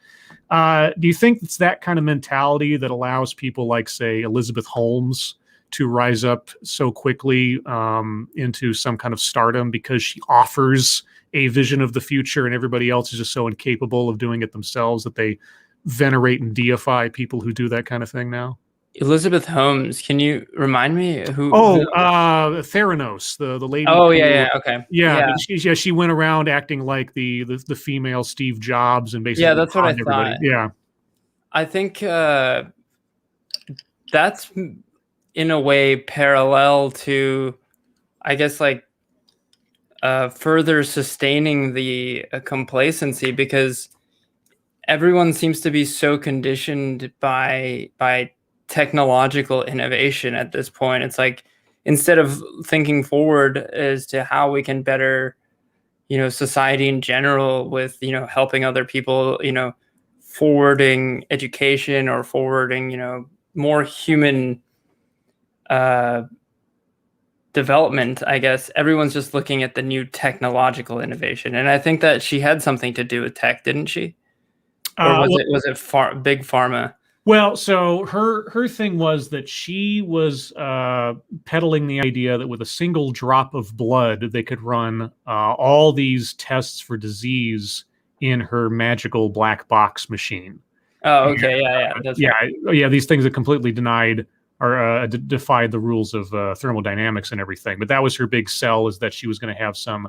Mm-hmm. Do you think it's that kind of mentality that allows people like, say, Elizabeth Holmes to rise up so quickly into some kind of stardom, because she offers a vision of the future and everybody else is just so incapable of doing it themselves that they venerate and deify people who do that kind of thing now? Elizabeth Holmes, can you remind me who? Theranos, the lady. Oh, yeah, okay. Yeah. She went around acting like the female Steve Jobs, and basically, that's what I thought. Yeah, I think that's in a way parallel to, I guess, like further sustaining the complacency, because everyone seems to be so conditioned by technological innovation at this point. It's like, instead of thinking forward as to how we can better, society in general with, helping other people, forwarding education or forwarding, more human development, I guess, everyone's just looking at the new technological innovation. And I think that she had something to do with tech, didn't she? Or was it big pharma? Well, so her thing was that she was peddling the idea that with a single drop of blood, they could run all these tests for disease in her magical black box machine. Oh, And, okay, yeah, that's yeah, right. yeah, these things that completely denied or defied the rules of thermodynamics and everything. But that was her big sell, is that she was going to have some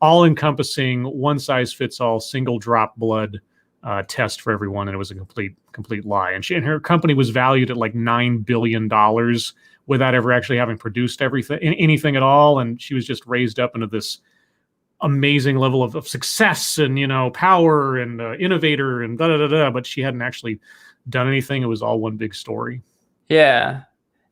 all-encompassing, one-size-fits-all, single drop blood test for everyone, and it was a complete lie. And her company was valued at like $9 billion without ever actually having produced anything at all. And she was just raised up into this amazing level of success and power and innovator and da da da da. But she hadn't actually done anything. It was all one big story. Yeah,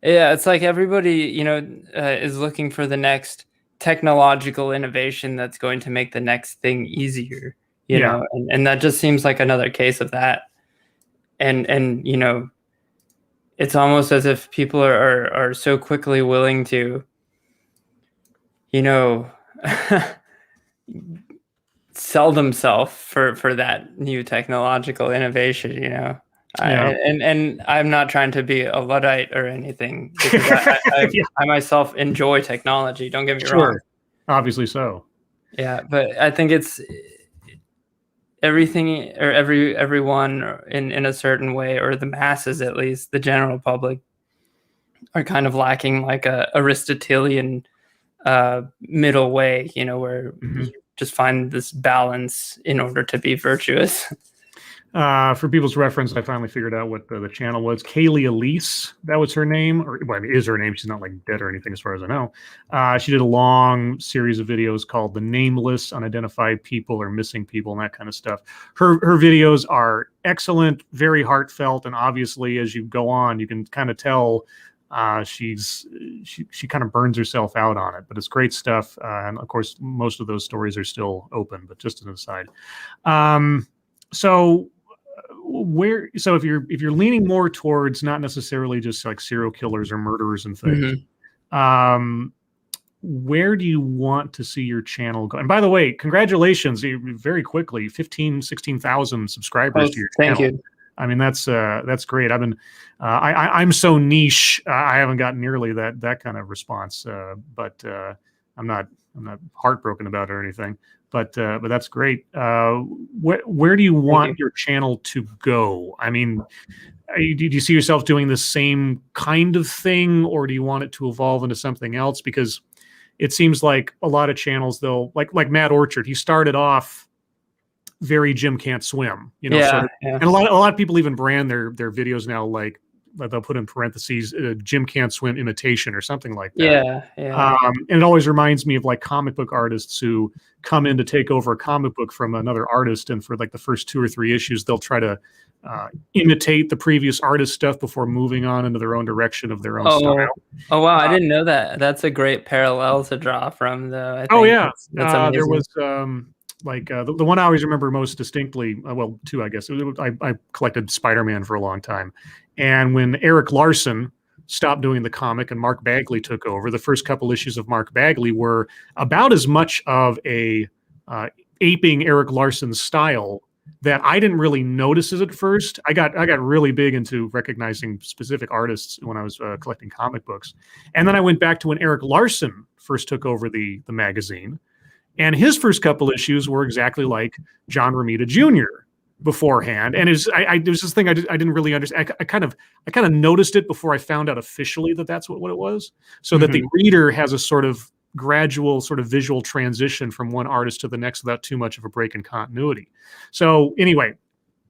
it's like everybody is looking for the next technological innovation that's going to make the next thing easier. And that just seems like another case of that. And it's almost as if people are so quickly willing to sell themselves for that new technological innovation. Yeah. And I'm not trying to be a Luddite or anything, because I myself enjoy technology, don't get me wrong. Obviously so. Yeah, but I think it's everything, or everyone in a certain way, or the masses, at least the general public, are kind of lacking like a Aristotelian middle way, where you just find this balance in order to be virtuous. For people's reference, I finally figured out what the channel was. Kaylee Elise, that was her name, or well, it is her name. She's not like dead or anything, as far as I know. She did a long series of videos called "The Nameless, Unidentified People or Missing People" and that kind of stuff. Her videos are excellent, very heartfelt, and obviously, as you go on, you can kind of tell she kind of burns herself out on it. But it's great stuff, and of course, most of those stories are still open. But just an aside. So if you're leaning more towards not necessarily just like serial killers or murderers and things, where do you want to see your channel go? And by the way, congratulations, very quickly, 16,000 subscribers to your channel. Thank you. I mean, that's great. I've been I'm so niche, I haven't gotten nearly that kind of response, but I'm not heartbroken about it or anything. But that's great. Where do you want your channel to go? I mean, do you see yourself doing the same kind of thing, or do you want it to evolve into something else? Because it seems like a lot of channels, though, like Matt Orchard, he started off very Jim Can't Swim, and a lot of people even brand their videos now like they'll put in parentheses Jim Can't Swim imitation or something like that. And it always reminds me of like comic book artists who come in to take over a comic book from another artist, and for like the first 2 or 3 issues they'll try to imitate the previous artist stuff before moving on into their own direction of their own style. Oh wow, I didn't know that. That's a great parallel to draw from, though. I think that's amazing. There was the one I always remember most distinctly, well, 2, I guess. I collected Spider-Man for a long time. And when Eric Larson stopped doing the comic and Mark Bagley took over, the first couple issues of Mark Bagley were about as much of a aping Eric Larson's style that I didn't really notice it at first. I got really big into recognizing specific artists when I was collecting comic books. And then I went back to when Eric Larson first took over the magazine. And his first couple issues were exactly like John Romita Jr. beforehand. And there's this thing I didn't really understand. I kind of noticed it before I found out officially that that's what it was. So that the reader has a sort of gradual sort of visual transition from one artist to the next without too much of a break in continuity. So anyway,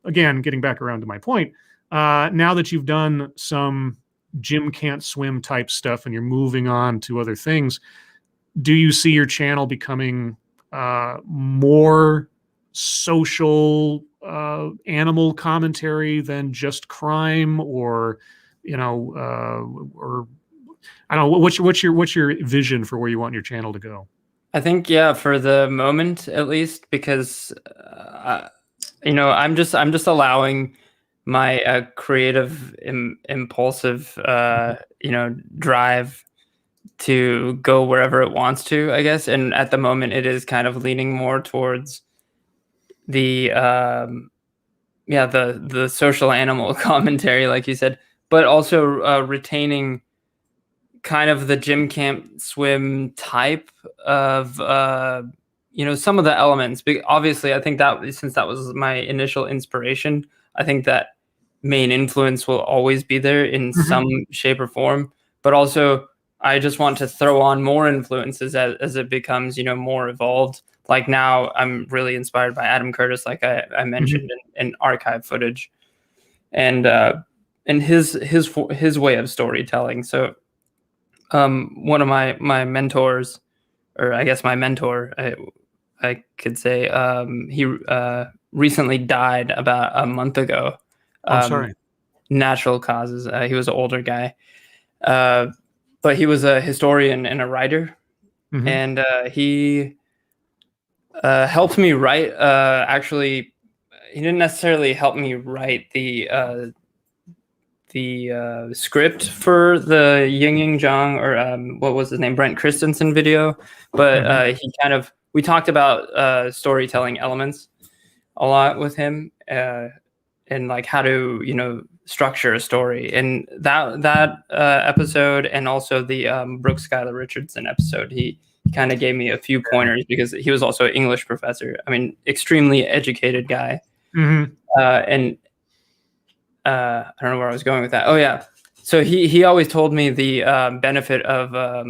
again, getting back around to my point, now that you've done some Jim Can't Swim type stuff and you're moving on to other things, do you see your channel becoming more social animal commentary than just crime, or or I don't know, what's your vision for where you want your channel to go? I think for the moment at least, because I'm just allowing my creative impulsive drive to go wherever it wants to, I guess. And at the moment it is kind of leaning more towards the the social animal commentary, like you said, but also retaining kind of the gym camp swim type of some of the elements. Obviously, I think that since that was my initial inspiration, I think that main influence will always be there in some shape or form. But also, I just want to throw on more influences as it becomes more evolved. Like now, I'm really inspired by Adam Curtis, like I mentioned in archive footage, and his way of storytelling. So, one of my mentors, or I guess my mentor, I could say, he recently died about a month ago. I'm sorry. Natural causes. He was an older guy, but he was a historian and a writer, and he helped me write. Actually, he didn't necessarily help me write the script for the Yin Yang Zhang, or what was his name, Brent Christensen video, but we talked about storytelling elements a lot with him, and like how to structure a story. And that episode, and also the Brooke Schuyler Richardson episode, he kind of gave me a few pointers, because he was also an English professor. I mean, extremely educated guy. And I don't know where I was going with that. Oh yeah. So he always told me the benefit of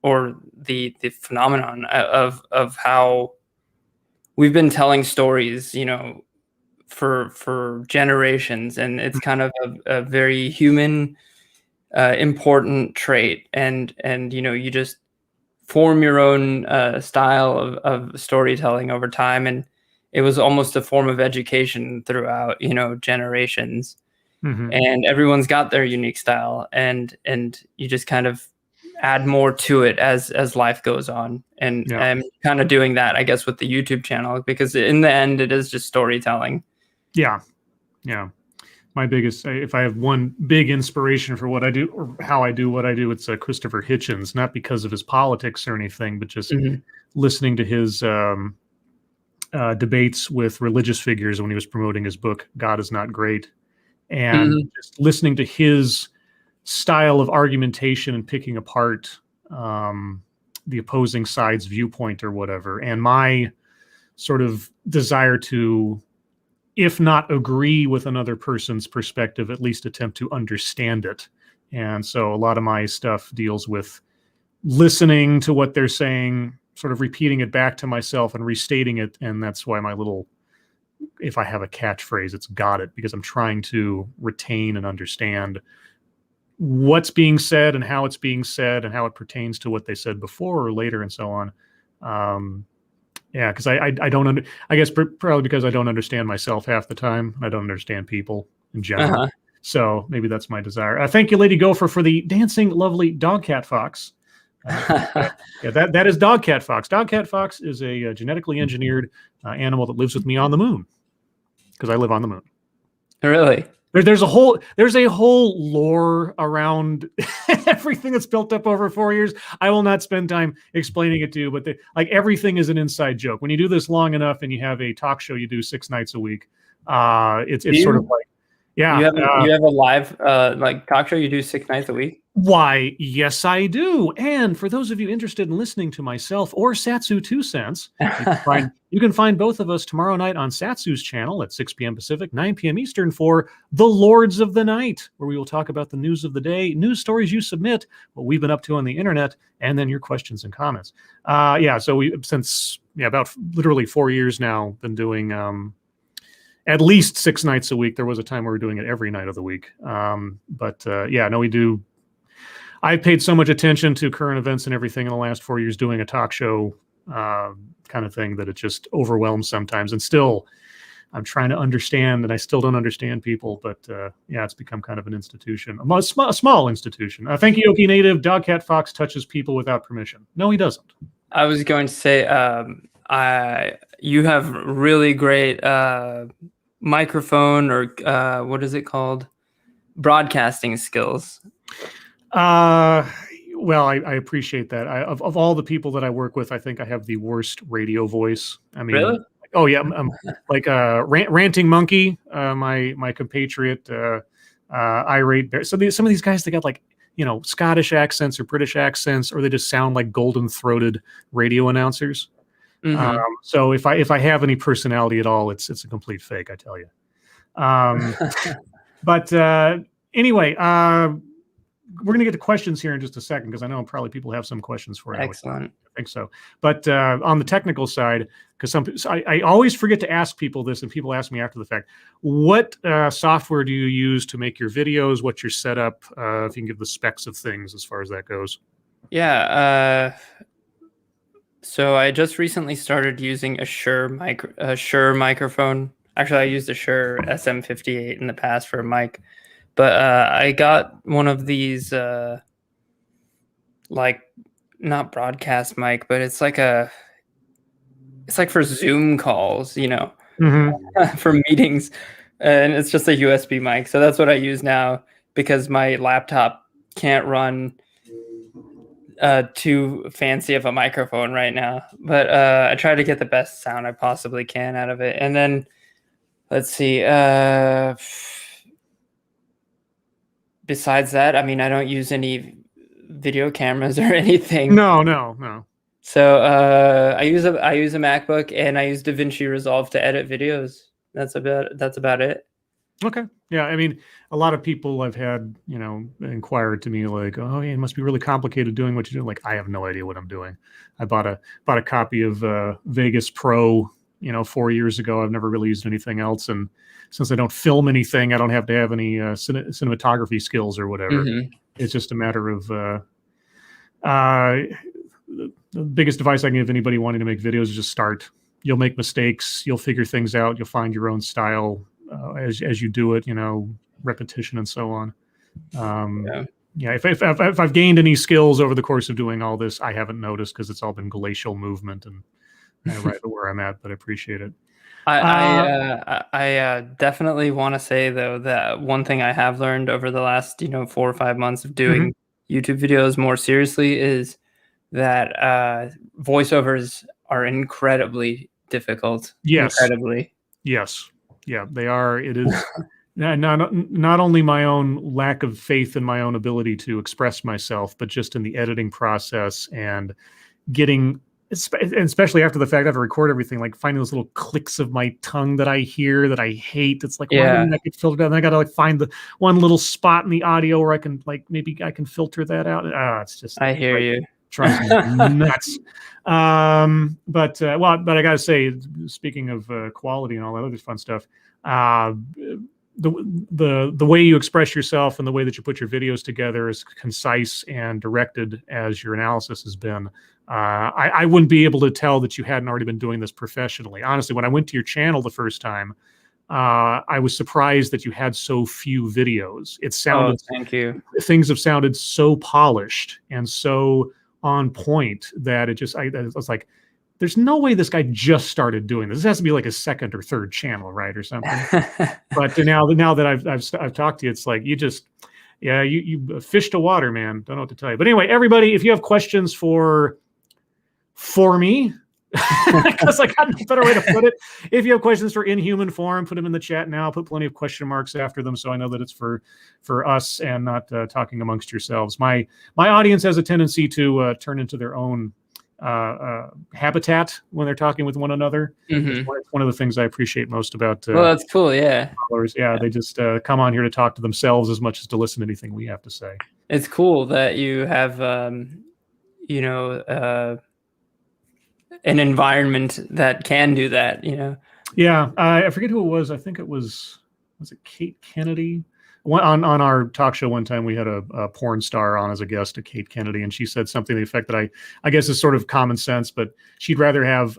or the phenomenon of how we've been telling stories, for generations, and it's kind of a very human, important trait, and you just form your own style of storytelling over time, and it was almost a form of education throughout generations, and everyone's got their unique style, and you just kind of add more to it as life goes on. And I'm kind of doing that, I guess, with the YouTube channel, because in the end it is just storytelling. Yeah. My biggest, if I have one big inspiration for what I do, or how I do what I do, it's Christopher Hitchens, not because of his politics or anything, but just listening to his debates with religious figures when he was promoting his book, God is Not Great. And just listening to his style of argumentation and picking apart the opposing side's viewpoint or whatever. And my sort of desire to, if not agree with another person's perspective, at least attempt to understand it. And so a lot of my stuff deals with listening to what they're saying, sort of repeating it back to myself and restating it. And that's why my little, if I have a catchphrase, it's got it, because I'm trying to retain and understand what's being said and how it's being said and how it pertains to what they said before or later and so on. Yeah, because I don't I guess probably because I don't understand myself half the time. I don't understand people in general. So maybe that's my desire. Thank you, Lady Gopher, for the dancing, lovely Dogcat Fox. Yeah, that is Dogcat Fox. Dogcat Fox is a genetically engineered animal that lives with me on the moon, because I live on the moon. Really? There's a whole lore around everything that's built up over 4 years. I will not spend time explaining it to you, but like everything is an inside joke. When you do this long enough and you have a talk show you do 6 nights a week, it's sort of like, yeah. You have a live like talk show you do 6 nights a week? Why, yes, I do. And for those of you interested in listening to myself or Satsu 2 Cents, you can find both of us tomorrow night on Satsu's channel at 6 p.m. Pacific, 9 p.m. Eastern for The Lords of the Night, where we will talk about the news of the day, news stories you submit, what we've been up to on the internet, and then your questions and comments. So since about literally 4 years now, been doing at least 6 nights a week. There was a time where we were doing it every night of the week. We do. I've paid so much attention to current events and everything in the last 4 years doing a talk show kind of thing that it just overwhelms sometimes. And still, I'm trying to understand, and I still don't understand people. But it's become kind of an institution, a small institution. Thank you, Yoki Native. Dogcat Fox touches people without permission. No, he doesn't. I was going to say, you have really great microphone, or what is it called? Broadcasting skills. Well, I appreciate that. Of all the people that I work with, I think I have the worst radio voice. I mean, really? Oh yeah, like ranting monkey, my compatriot, irate bear. So some of these guys, they got like, Scottish accents or British accents, or they just sound like golden throated radio announcers. Mhm. So if I have any personality at all, it's a complete fake, I tell you. But anyway, we're going to get to questions here in just a second, because I know probably people have some questions for you. Excellent. I think so. But on the technical side, because I always forget to ask people this, and people ask me after the fact, what software do you use to make your videos? What's your setup? If you can give the specs of things as far as that goes. Yeah. So I just recently started using a Shure microphone. Actually, I used a Shure SM58 in the past for a mic, but I got one of these like, not broadcast mic, but it's like for Zoom calls, Mm-hmm. for meetings, and it's just a USB mic. So that's what I use now, because my laptop can't run too fancy of a microphone right now. But I try to get the best sound I possibly can out of it. And then let's see. Besides that, I mean, I don't use any video cameras or anything. No. So I use a MacBook, and I use DaVinci Resolve to edit videos. That's about it. Okay. Yeah. I mean, a lot of people I've had, inquired to me like, oh, yeah, it must be really complicated doing what you do. Like, I have no idea what I'm doing. I bought a copy of Vegas Pro, 4 years ago. I've never really used anything else. And since I don't film anything, I don't have to have any cinematography skills or whatever. Mm-hmm. It's just a matter of the biggest advice I can give anybody wanting to make videos is just start. You'll make mistakes. You'll figure things out. You'll find your own style as you do it, repetition and so on. Yeah. If I've gained any skills over the course of doing all this, I haven't noticed, because it's all been glacial movement and right where I'm at, but I appreciate it. I definitely want to say, though, that one thing I have learned over the last 4 or 5 months of doing YouTube videos more seriously is that voiceovers are incredibly difficult. Yes. Incredibly. Yes. Yeah, they are. It is not only my own lack of faith in my own ability to express myself, but just in the editing process and getting, especially after the fact, I have to record everything, like finding those little clicks of my tongue that I hear that I hate. It's like, why didn't I get filtered out? And I got to find the one little spot in the audio where I can maybe I can filter that out. It's just, I hear you. Drives me nuts. But I gotta say, speaking of quality and all that other fun stuff, the way you express yourself and the way that you put your videos together is concise and directed as your analysis has been. I wouldn't be able to tell that you hadn't already been doing this professionally. Honestly, when I went to your channel the first time, I was surprised that you had so few videos. It sounded, thank you. Things have sounded so polished and so on point that I was like, there's no way this guy just started doing this. This has to be like a second or third channel, right, or something. But now that I've talked to you, it's like you fish to water, man. Don't know what to tell you. But anyway, everybody, if you have questions for me, because I got no better way to put it. If you have questions for Inhuman Forum, put them in the chat now. Put plenty of question marks after them, so I know that it's for us and not talking amongst yourselves. My audience has a tendency to turn into their own habitat when they're talking with one another. Mm-hmm. It's one of the things I appreciate most about. Well, that's cool. Yeah. Followers. Yeah, they just come on here to talk to themselves as much as to listen to anything we have to say. It's cool that you have, an environment that can do that. Yeah, I forget who it was. I think it was it Kate Kennedy? On our talk show one time, we had a porn star on as a guest, Kate Kennedy, and she said something to the effect that I guess is sort of common sense, but she'd rather have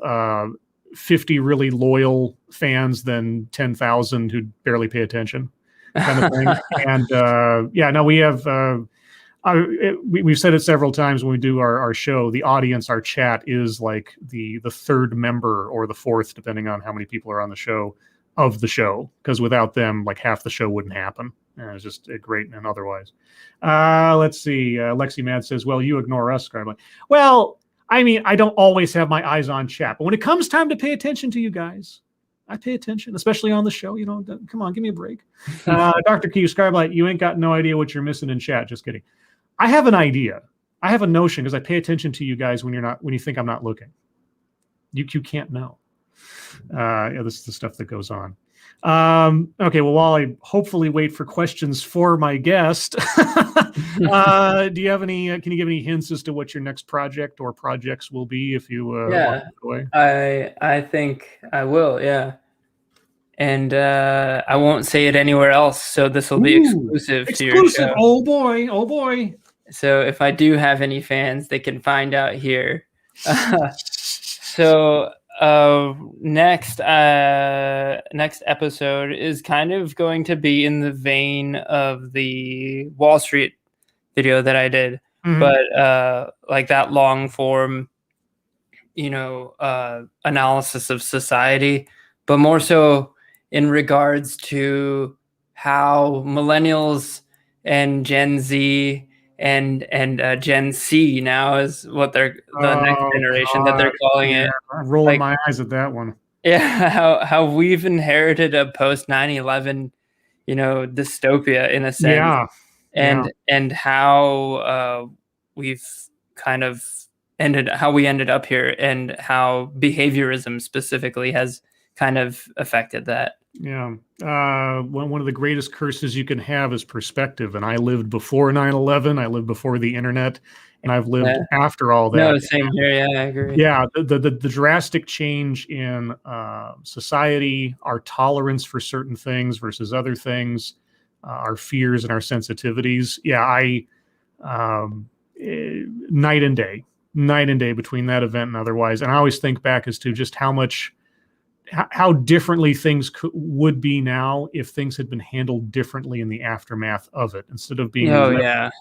50 really loyal fans than 10,000 who barely pay attention, kind of thing. And we have. We've said it several times when we do our show. The audience, our chat, is like the third member or the fourth, depending on how many people are on the show, of the show. Because without them, like half the show wouldn't happen. It's just great and otherwise. Let's see. Lexi Mad says, "Well, you ignore us, Scribe." Well, I mean, I don't always have my eyes on chat, but when it comes time to pay attention to you guys, I pay attention, especially on the show. You know, come on, give me a break. Dr. Q, Skyblight, you ain't got no idea what you're missing in chat. Just kidding. I have an idea. I have a notion because I pay attention to you guys when you think I'm not looking. You can't know. Yeah, this is the stuff that goes on. Okay, well, while I hopefully wait for questions for my guest, do you have any? Can you give any hints as to what your next project or projects will be if you walk away? I think I will. Yeah, and I won't say it anywhere else, so this will be exclusive to your show. Oh boy! Oh boy! So if I do have any fans, they can find out here. So next episode is kind of going to be in the vein of the Wall Street video that I did, but like that long form, analysis of society, but more so in regards to how millennials and Gen Z and Gen C now is what they're the next generation that they're calling it. I'm rolling my eyes at that one. Yeah, how we've inherited a post 9/11, dystopia in a sense. And how we've kind of ended up here, and how behaviorism specifically has kind of affected that. Yeah. One of the greatest curses you can have is perspective. And I lived before 9/11. I lived before the internet, and I've lived after all that. No, same here. Yeah, I agree. Yeah. The drastic change in society, our tolerance for certain things versus other things, our fears and our sensitivities. Yeah. Night and day between that event and otherwise. And I always think back as to just how differently things would be now if things had been handled differently in the aftermath of it, instead of being leveraged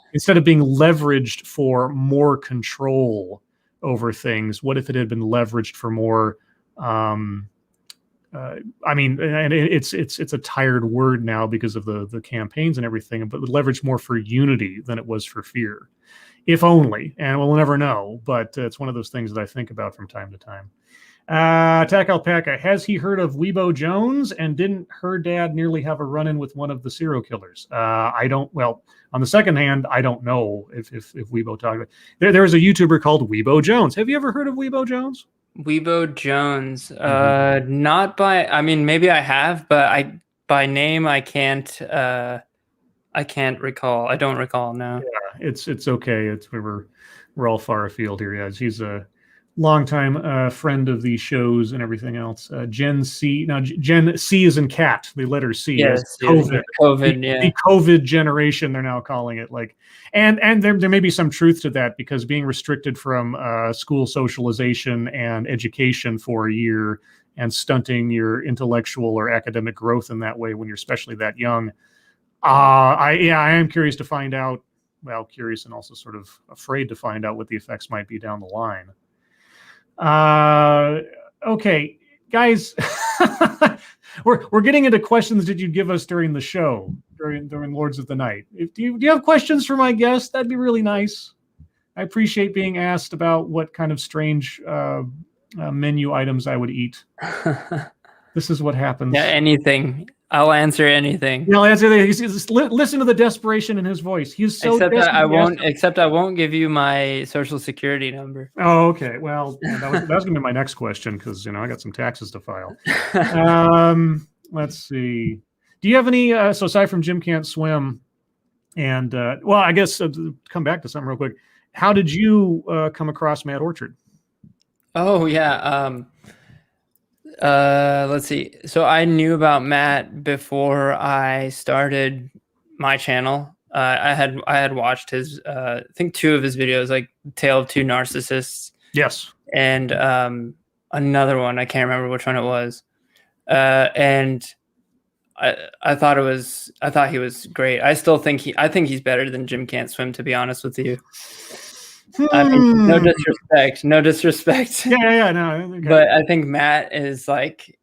for more control over things. What if it had been leveraged for more? I mean, and it's a tired word now because of the campaigns and everything, but leveraged more for unity than it was for fear, if only. And we'll never know. But it's one of those things that I think about from time to time. Attack Alpaca, has he heard of Weibo Jones, and didn't her dad nearly have a run-in with one of the serial killers? I don't, well, on the second hand, I don't know if Weibo talked about it. There was a YouTuber called Weibo Jones. Have you ever heard of Weibo Jones? Weibo Jones, not by, I mean, maybe I have, but by name, I can't recall. I don't recall now. Yeah, it's okay. We're all far afield here. Yeah, he's a longtime friend of the shows and everything else. Gen C. Now, Gen C is in cat, the letter C. Yes, COVID. The COVID generation, they're now calling it. And there may be some truth to that, because being restricted from school socialization and education for a year and stunting your intellectual or academic growth in that way when you're especially that young. I am curious to find out. Well, curious and also sort of afraid to find out what the effects might be down the line. Okay, guys, we're getting into questions that you give us during the show, during Lords of the Night. Do you have questions for my guest? That'd be really nice. I appreciate being asked about what kind of strange menu items I would eat. This is what happens. Yeah, anything. I'll answer anything. No, listen to the desperation in his voice. He's so Except I won't give you my social security number. Oh, okay. Well, that was going to be my next question, because I got some taxes to file. Let's see. Do you have any? So aside from Jim Can't Swim, and well, I guess come back to something real quick. How did you come across Mad Orchard? Oh yeah. Let's see. So I knew about Matt before I started my channel. I had watched his I think 2 of his videos, like Tale of Two Narcissists. Yes. And another one, I can't remember which one it was. And I thought he was great. I think he's better than Jim Can't Swim, to be honest with you. I mean, no disrespect. Yeah, no. Okay. But I think Matt is like,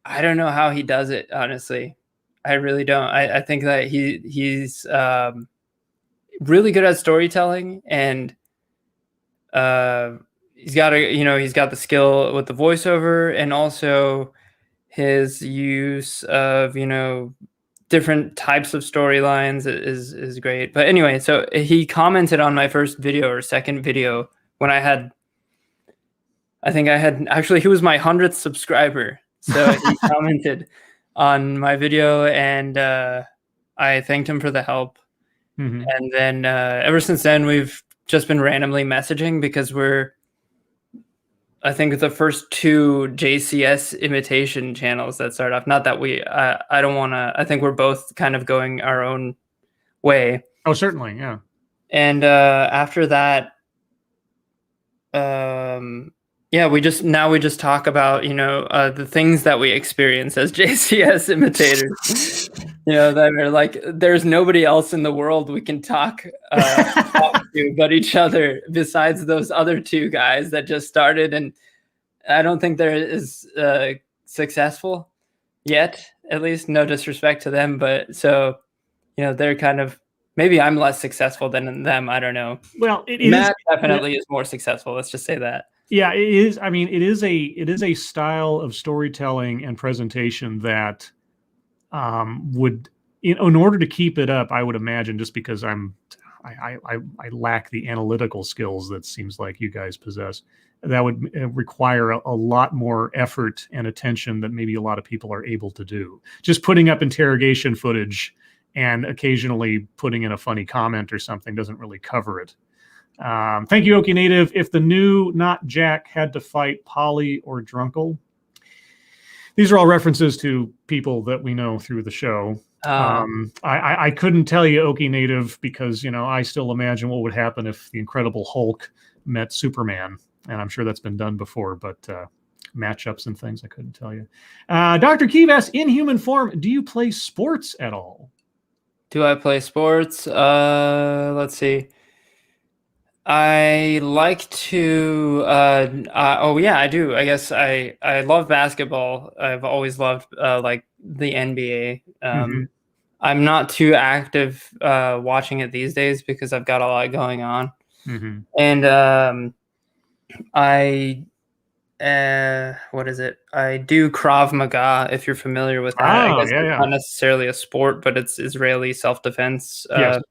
I don't know how he does it, honestly. I really don't. I think that he's really good at storytelling, and he's got the skill with the voiceover, and also his use of different types of storylines is great. But anyway, so he commented on my first video or second video when I think I had actually, he was my 100th subscriber. So he commented on my video, and I thanked him for the help. Mm-hmm. And then ever since then, we've just been randomly messaging because I think the first 2 JCS imitation channels that started off. Not that I don't want to, I think we're both kind of going our own way. Oh, certainly. Yeah. And after that, we just talk about, the things that we experience as JCS imitators, that are like, there's nobody else in the world we can talk to but each other, besides those other 2 guys that just started. And I don't think they're as successful yet, at least. No disrespect to them, but so, they're kind of, maybe I'm less successful than them. I don't know. Well, Matt definitely is more successful. Let's just say that. Yeah, it is. I mean, it is a style of storytelling and presentation that would, in order to keep it up, I would imagine, just because I lack the analytical skills that seems like you guys possess, that would require a lot more effort and attention than maybe a lot of people are able to do. Just putting up interrogation footage and occasionally putting in a funny comment or something doesn't really cover it. Thank you, Okie Native. If the new Not Jack had to fight Polly or Drunkle. These are all references to people that we know through the show. I couldn't tell you, Okie Native, because, I still imagine what would happen if the Incredible Hulk met Superman. And I'm sure that's been done before, but matchups and things, I couldn't tell you. Dr. Kivas, in human form, do you play sports at all? Do I play sports? Let's see. I like to, I do. I guess I love basketball. I've always loved like the NBA. I'm not too active watching it these days because I've got a lot going on. And what is it? I do Krav Maga, if you're familiar with that. I guess it's not necessarily a sport, but it's Israeli self-defense. Yes.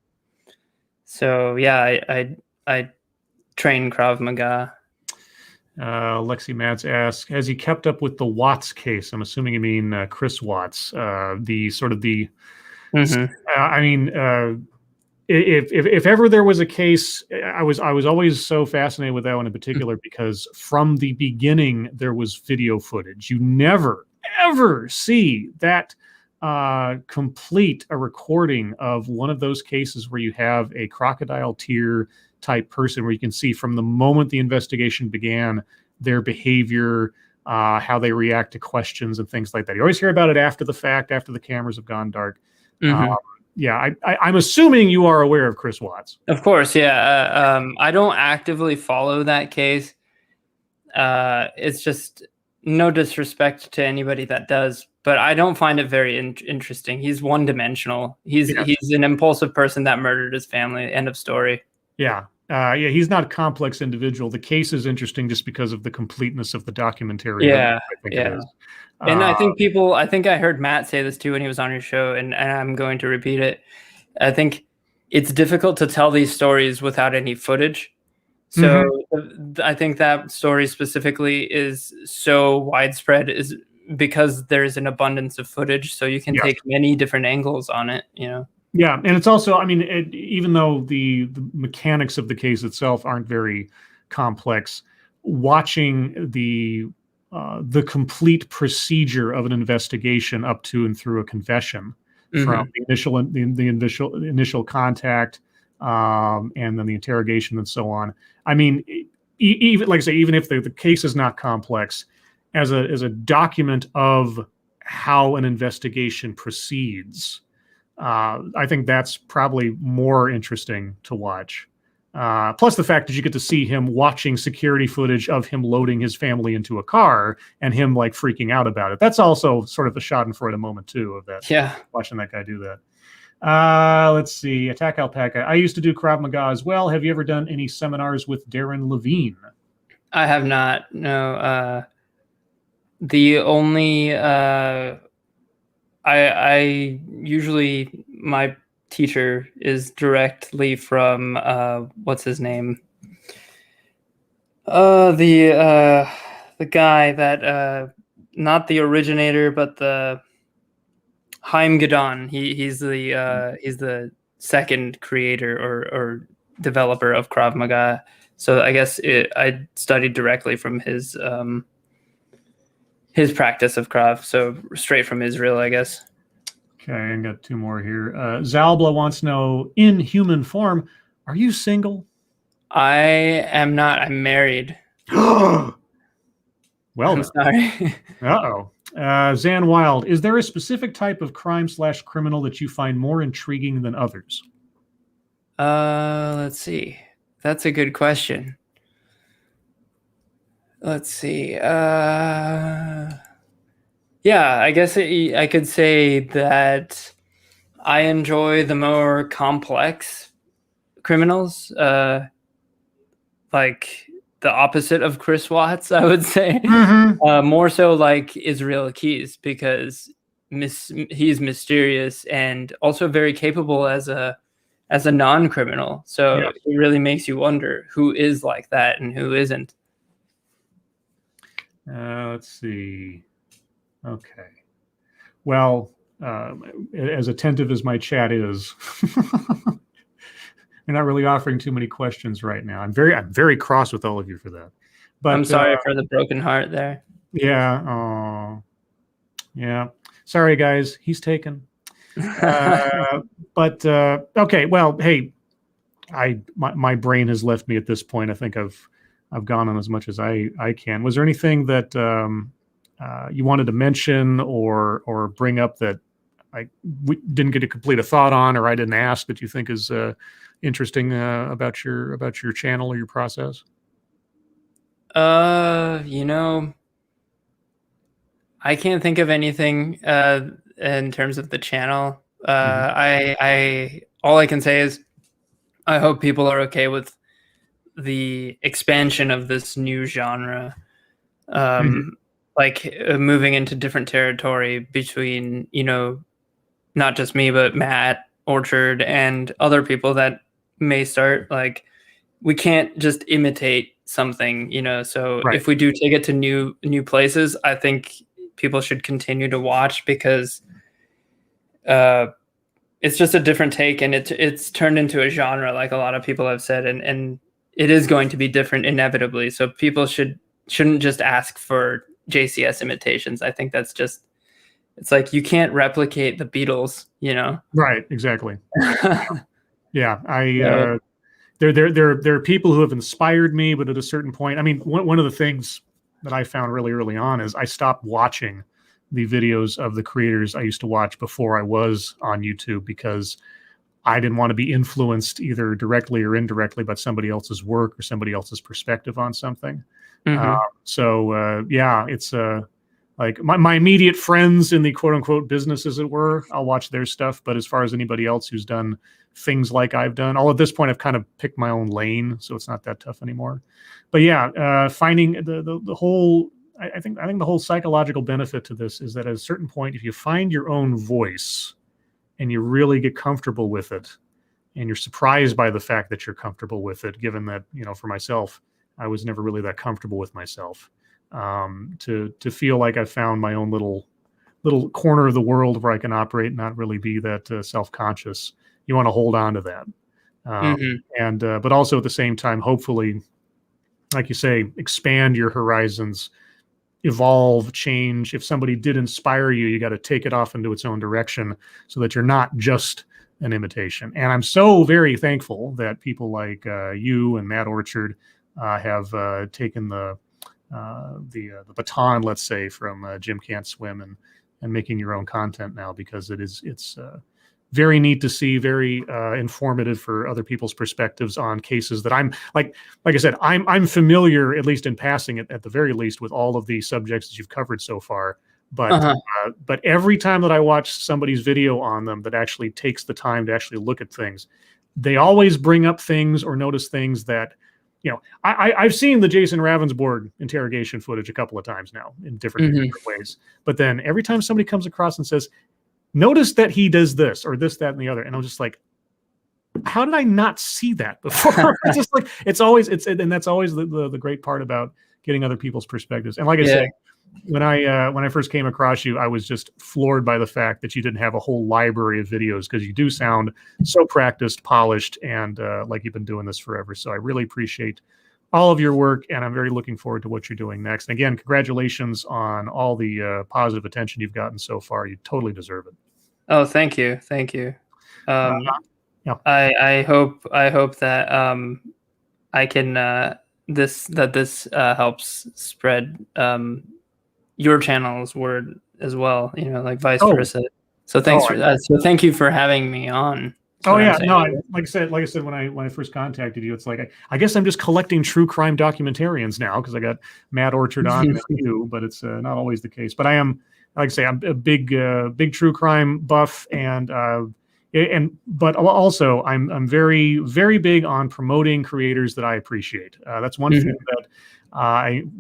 So yeah, I train Krav Maga. Lexi Matz asks, has he kept up with the Watts case? I'm assuming you mean Chris Watts. If ever there was a case, I was always so fascinated with that one in particular because from the beginning there was video footage. You never ever see that complete a recording of one of those cases where you have a crocodile tear type person where you can see from the moment the investigation began their behavior, how they react to questions and things like that. You always hear about it after the fact, after the cameras have gone dark. I'm assuming you are aware of Chris Watts. Of course, yeah. I don't actively follow that case. It's just no disrespect to anybody that does, but I don't find it very interesting. He's one-dimensional. He's an impulsive person that murdered his family. End of story. Yeah. He's not a complex individual. The case is interesting just because of the completeness of the documentary. Yeah. And I think I heard Matt say this too when he was on your show, and I'm going to repeat it. I think it's difficult to tell these stories without any footage. So I think that story specifically is so widespread is because there's an abundance of footage. So you can take many different angles on it, Yeah, and it's also, even though the mechanics of the case itself aren't very complex, watching the complete procedure of an investigation up to and through a confession, from the initial contact, and then the interrogation and so on. Even like I say, even if the case is not complex, as a document of how an investigation proceeds. I think that's probably more interesting to watch. Plus the fact that you get to see him watching security footage of him loading his family into a car and him like freaking out about it. That's also sort of a schadenfreude moment too of that. Yeah. Watching that guy do that. Let's see. Attack Alpaca. I used to do Krav Maga as well. Have you ever done any seminars with Darren Levine? I have not. No. The only I usually my teacher is directly from what's his name? The guy that not the originator, but the Haim Gadon. He's the second creator or developer of Krav Maga. So I guess I studied directly from his practice of Krav. So straight from Israel, I guess. Okay, I got two more here. Zalbla wants to know, in human form, are you single? I am not. I'm married. Well, I'm sorry. Uh-oh. Zan Wild, is there a specific type of crime/criminal that you find more intriguing than others? Let's see. That's a good question. Let's see. Yeah, I guess I could say that I enjoy the more complex criminals, like the opposite of Chris Watts, I would say. More so like Israel Keys, because he's mysterious and also very capable as a non-criminal. So Yeah. it really makes you wonder who is like that and who isn't. Let's see. Okay. Well, as attentive as my chat is, you're not really offering too many questions right now. I'm very cross with all of you for that. But I'm sorry for the broken heart there. Yeah. Oh, yeah. Sorry, guys. He's taken. But okay. Well, hey, my brain has left me at this point. I think I've gone on as much as I can. Was there anything that you wanted to mention or bring up that we didn't get to complete a thought on, or I didn't ask, that you think is interesting about your channel or your process? I can't think of anything in terms of the channel. I all I can say is I hope people are okay with the expansion of this new genre, like moving into different territory between, not just me, but Matt, Orchard, and other people that may start. Like, we can't just imitate something, so Right. if we do take it to new places, I think people should continue to watch, because it's just a different take, and it's turned into a genre, like a lot of people have said, and it is going to be different inevitably. So people shouldn't just ask for JCS imitations. I think that's just, it's like you can't replicate the Beatles, Right, exactly. Yeah, there are people who have inspired me, but at a certain point, I mean, one of the things that I found really early on is I stopped watching the videos of the creators I used to watch before I was on YouTube, because I didn't want to be influenced either directly or indirectly by somebody else's work or somebody else's perspective on something. Yeah, it's like my immediate friends in the quote unquote business, as it were, I'll watch their stuff. But as far as anybody else who's done things like I've done, all at this point, I've kind of picked my own lane, so it's not that tough anymore. But yeah, finding the whole, I think the whole psychological benefit to this is that at a certain point, if you find your own voice and you really get comfortable with it, and you're surprised by the fact that you're comfortable with it, given that, for myself, I was never really that comfortable with myself. To feel like I've found my own little corner of the world where I can operate and not really be that self-conscious. You want to hold on to that. And but also at the same time, hopefully, like you say, expand your horizons, evolve, change. If somebody did inspire you, you got to take it off into its own direction so that you're not just an imitation. And I'm so very thankful that people like you and Matt Orchard have taken the baton, let's say, from Jim Can't Swim and making your own content now, because it's very neat to see, very informative for other people's perspectives on cases that I'm like I said, I'm familiar, at least in passing, at the very least, with all of the subjects that you've covered so far. But but every time that I watch somebody's video on them that actually takes the time to actually look at things, they always bring up things or notice things that, I've seen the Jason Ravensborg interrogation footage a couple of times now in different ways. But then every time somebody comes across and says, notice that he does this or this, that, and the other, and I'm just like, how did I not see that before? It's just like, and that's always the great part about getting other people's perspectives. And like I said, when I first came across you, I was just floored by the fact that you didn't have a whole library of videos, because you do sound so practiced, polished, and like you've been doing this forever. So I really appreciate all of your work, and I'm very looking forward to what you're doing next. And again, congratulations on all the positive attention you've gotten so far. You totally deserve it. Oh, thank you. I hope that I can this helps spread your channel's word as well, like vice versa. So thanks for that. So thank you for having me on. Oh yeah, no, like I said, when I first contacted you, it's like I guess I'm just collecting true crime documentarians now, because I got Matt Orchard on and you, but it's not always the case. But I am, like I say, I'm a big true crime buff, but also I'm very, very big on promoting creators that I appreciate. That's one thing that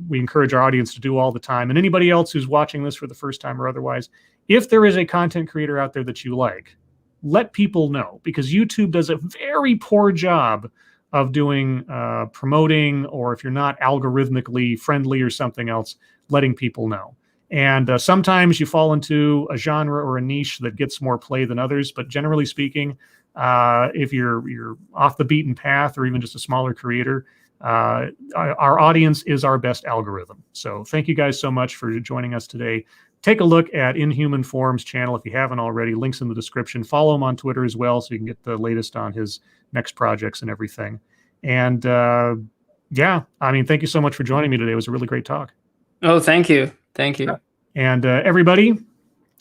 we encourage our audience to do all the time. And anybody else who's watching this for the first time or otherwise, if there is a content creator out there that you like, let people know, because YouTube does a very poor job of doing promoting, or if you're not algorithmically friendly or something else, letting people know. And sometimes you fall into a genre or a niche that gets more play than others. But generally speaking, if you're off the beaten path, or even just a smaller creator, our audience is our best algorithm. So thank you guys so much for joining us today. Take a look at Inhuman Form's channel if you haven't already. Links in the description. Follow him on Twitter as well, so you can get the latest on his next projects and everything. And yeah, I mean, thank you so much for joining me today. It was a really great talk. Oh, thank you. Thank you. And everybody,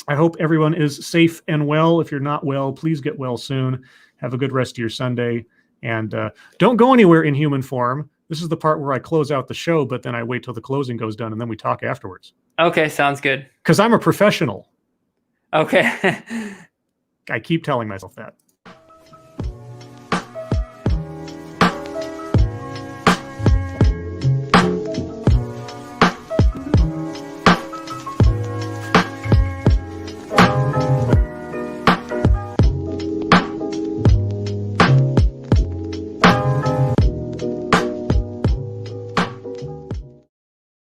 I hope everyone is safe and well. If you're not well, please get well soon. Have a good rest of your Sunday. And don't go anywhere, Inhuman Form. This is the part where I close out the show, but then I wait till the closing goes done, and then we talk afterwards. Okay, sounds good. Because I'm a professional. Okay. I keep telling myself that.